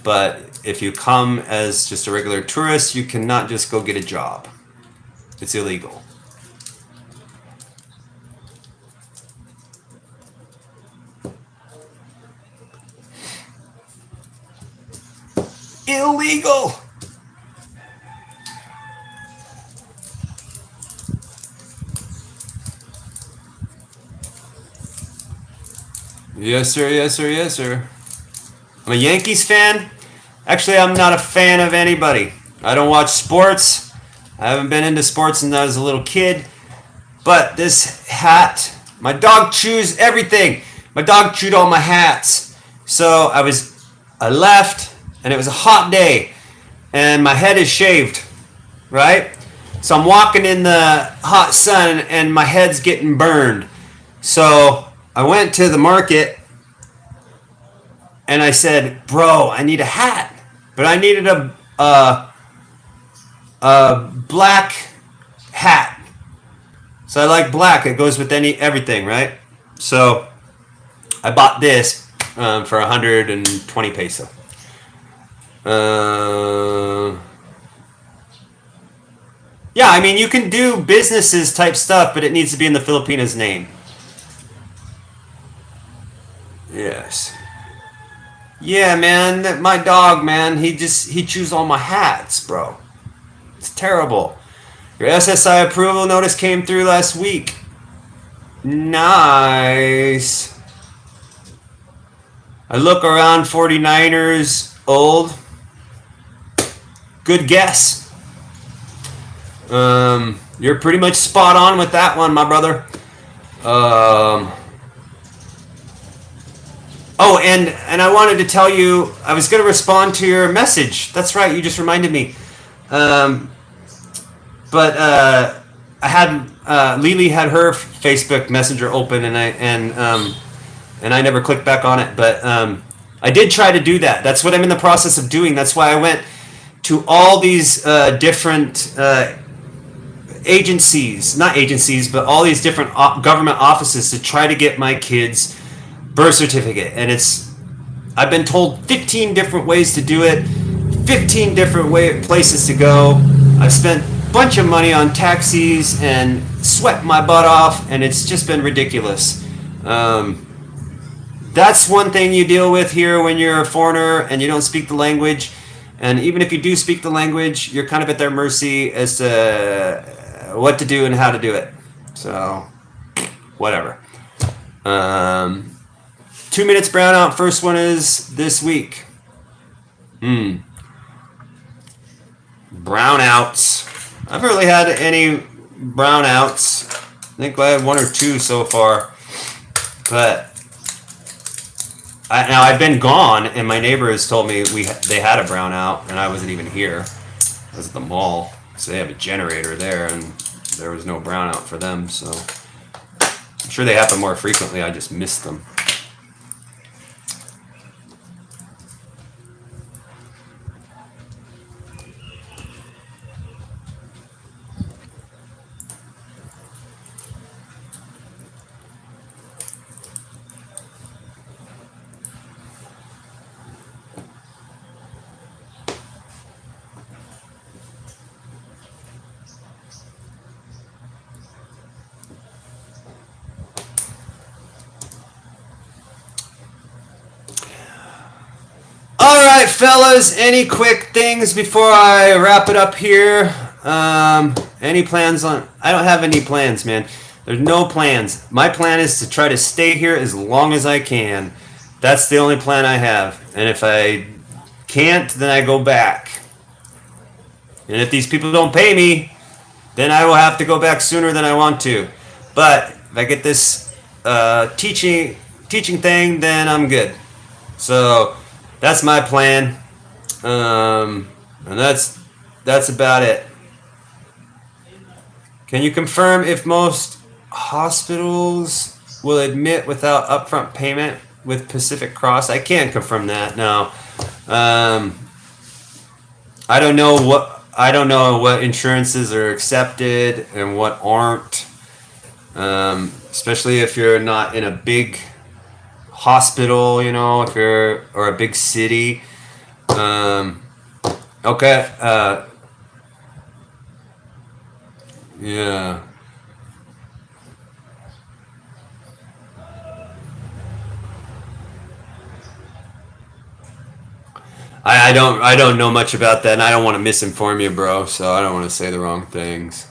But if you come as just a regular tourist, you cannot just go get a job. It's illegal. Illegal! Yes, sir. Yes, sir. Yes, sir. I'm a Yankees fan. Actually, I'm not a fan of anybody. I don't watch sports. I haven't been into sports since I was a little kid. But this hat, my dog chews everything. My dog chewed all my hats. So I left, and it was a hot day, and my head is shaved, right? So I'm walking in the hot sun, and my head's getting burned. So I went to the market, and I said, bro, I need a hat. But I needed a black hat. So I like black. It goes with everything, right? So I bought this for 120 peso. Yeah, I mean, you can do businesses type stuff, but it needs to be in the Filipina's name. Yes. Yeah, man, my dog, man, he chews all my hats, bro. It's terrible. Your SSI approval notice came through last week. Nice. I look around 49ers old. Good guess. You're pretty much spot on with that one, my brother. Oh, and I wanted to tell you, I was going to respond to your message. That's right, you just reminded me. But I had Lily had her Facebook Messenger open, and I never clicked back on it. But I did try to do that. That's what I'm in the process of doing. That's why I went to all these different agencies, not agencies, but all these different government offices to try to get my kid's birth certificate. And I've been told 15 different ways to do it, 15 different places to go. I've spent a bunch of money on taxis and sweat my butt off, and it's just been ridiculous. That's one thing you deal with here when you're a foreigner and you don't speak the language. And even if you do speak the language, you're kind of at their mercy as to what to do and how to do it. So, whatever. 2 minutes brownout. First one is this week. Brownouts. I've really had any brownouts. I think I had one or two so far. But now I've been gone, and my neighbor has told me they had a brownout, and I wasn't even here. I was at the mall, so they have a generator there, and there was no brownout for them. So I'm sure they happen more frequently. I just missed them. All right, fellas, any quick things before I wrap it up here? Any plans on... I don't have any plans, man. There's no plans. My plan is to try to stay here as long as I can. That's the only plan I have. And if I can't, then I go back. And if these people don't pay me, then I will have to go back sooner than I want to. But if I get this teaching thing, then I'm good. So... that's my plan, and that's about it. Can you confirm if most hospitals will admit without upfront payment with Pacific Cross? I can't confirm that. No, I don't know what insurances are accepted and what aren't. Especially if you're not in a big hospital, if you're, or a big city. Okay. Yeah. I don't know much about that, and I don't want to misinform you, bro. So I don't want to say the wrong things.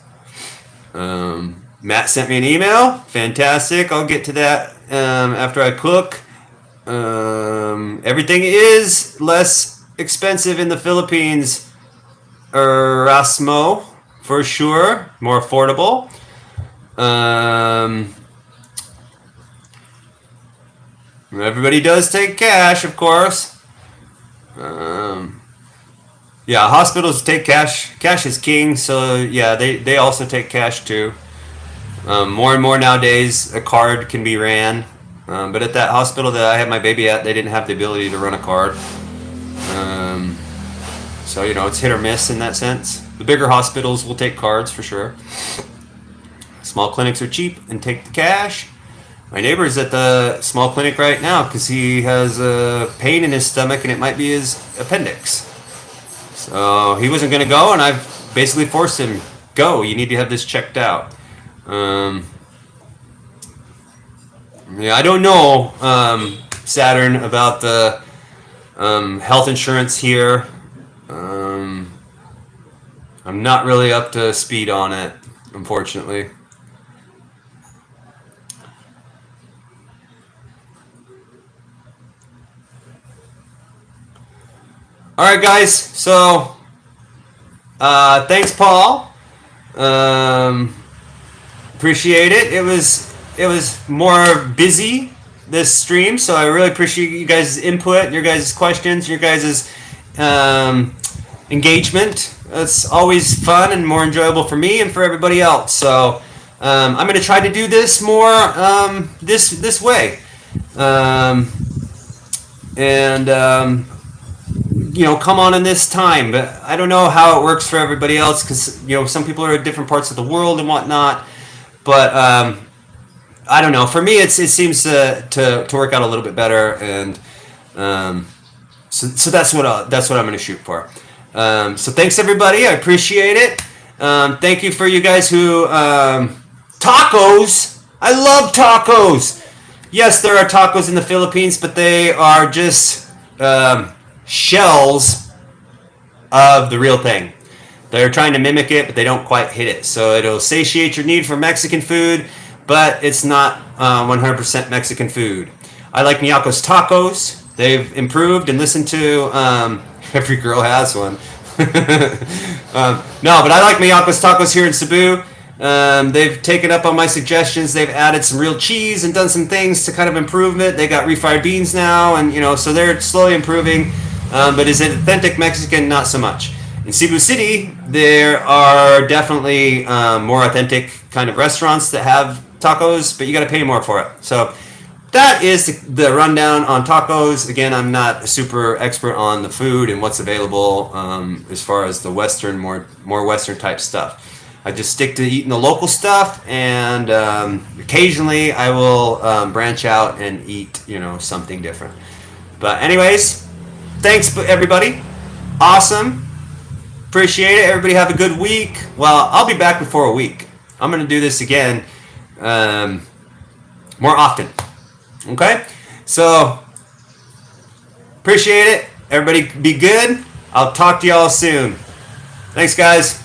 Matt sent me an email. Fantastic. I'll get to that after I cook. Everything is less expensive in the Philippines, Erasmo, for sure. More affordable. Everybody does take cash, of course. Yeah, hospitals take cash. Cash is king, so yeah, they also take cash too. More and more nowadays, a card can be ran. But at that hospital that I had my baby at, they didn't have the ability to run a card. So, it's hit or miss in that sense. The bigger hospitals will take cards for sure. Small clinics are cheap and take the cash. My neighbor's at the small clinic right now because he has a pain in his stomach and it might be his appendix. So he wasn't going to go, and I've basically forced him, go, you need to have this checked out. Yeah, I don't know, Saturn, about the health insurance here. I'm not really up to speed on it, unfortunately. All right, guys. So, thanks, Paul. Appreciate it. It was more busy this stream, so I really appreciate you guys' input, your guys' questions, your guys' engagement. It's always fun and more enjoyable for me and for everybody else. So I'm going to try to do this more this way, and come on in this time. But I don't know how it works for everybody else because some people are in different parts of the world and whatnot. But I don't know. For me, it seems to work out a little bit better, and so that's what I'm going to shoot for. So thanks everybody. I appreciate it. Thank you for you guys who tacos. I love tacos. Yes, there are tacos in the Philippines, but they are just shells of the real thing. They're trying to mimic it, but they don't quite hit it. So it'll satiate your need for Mexican food, but it's not 100% Mexican food. I like Miyako's tacos. They've improved, and listen to every girl has one. No, but I like Miyako's tacos here in Cebu. They've taken up on my suggestions. They've added some real cheese and done some things to kind of improve it. They got refried beans now, and so they're slowly improving. But is it authentic Mexican? Not so much. In Cebu City, there are definitely more authentic kind of restaurants that have tacos, but you got to pay more for it. So that is the rundown on tacos. Again, I'm not a super expert on the food and what's available as far as the Western, more Western type stuff. I just stick to eating the local stuff, and occasionally I will branch out and eat, something different. But anyways, thanks everybody. Awesome. Appreciate it. Everybody have a good week. Well, I'll be back before a week. I'm going to do this again more often. Okay? So, appreciate it. Everybody be good. I'll talk to y'all soon. Thanks, guys.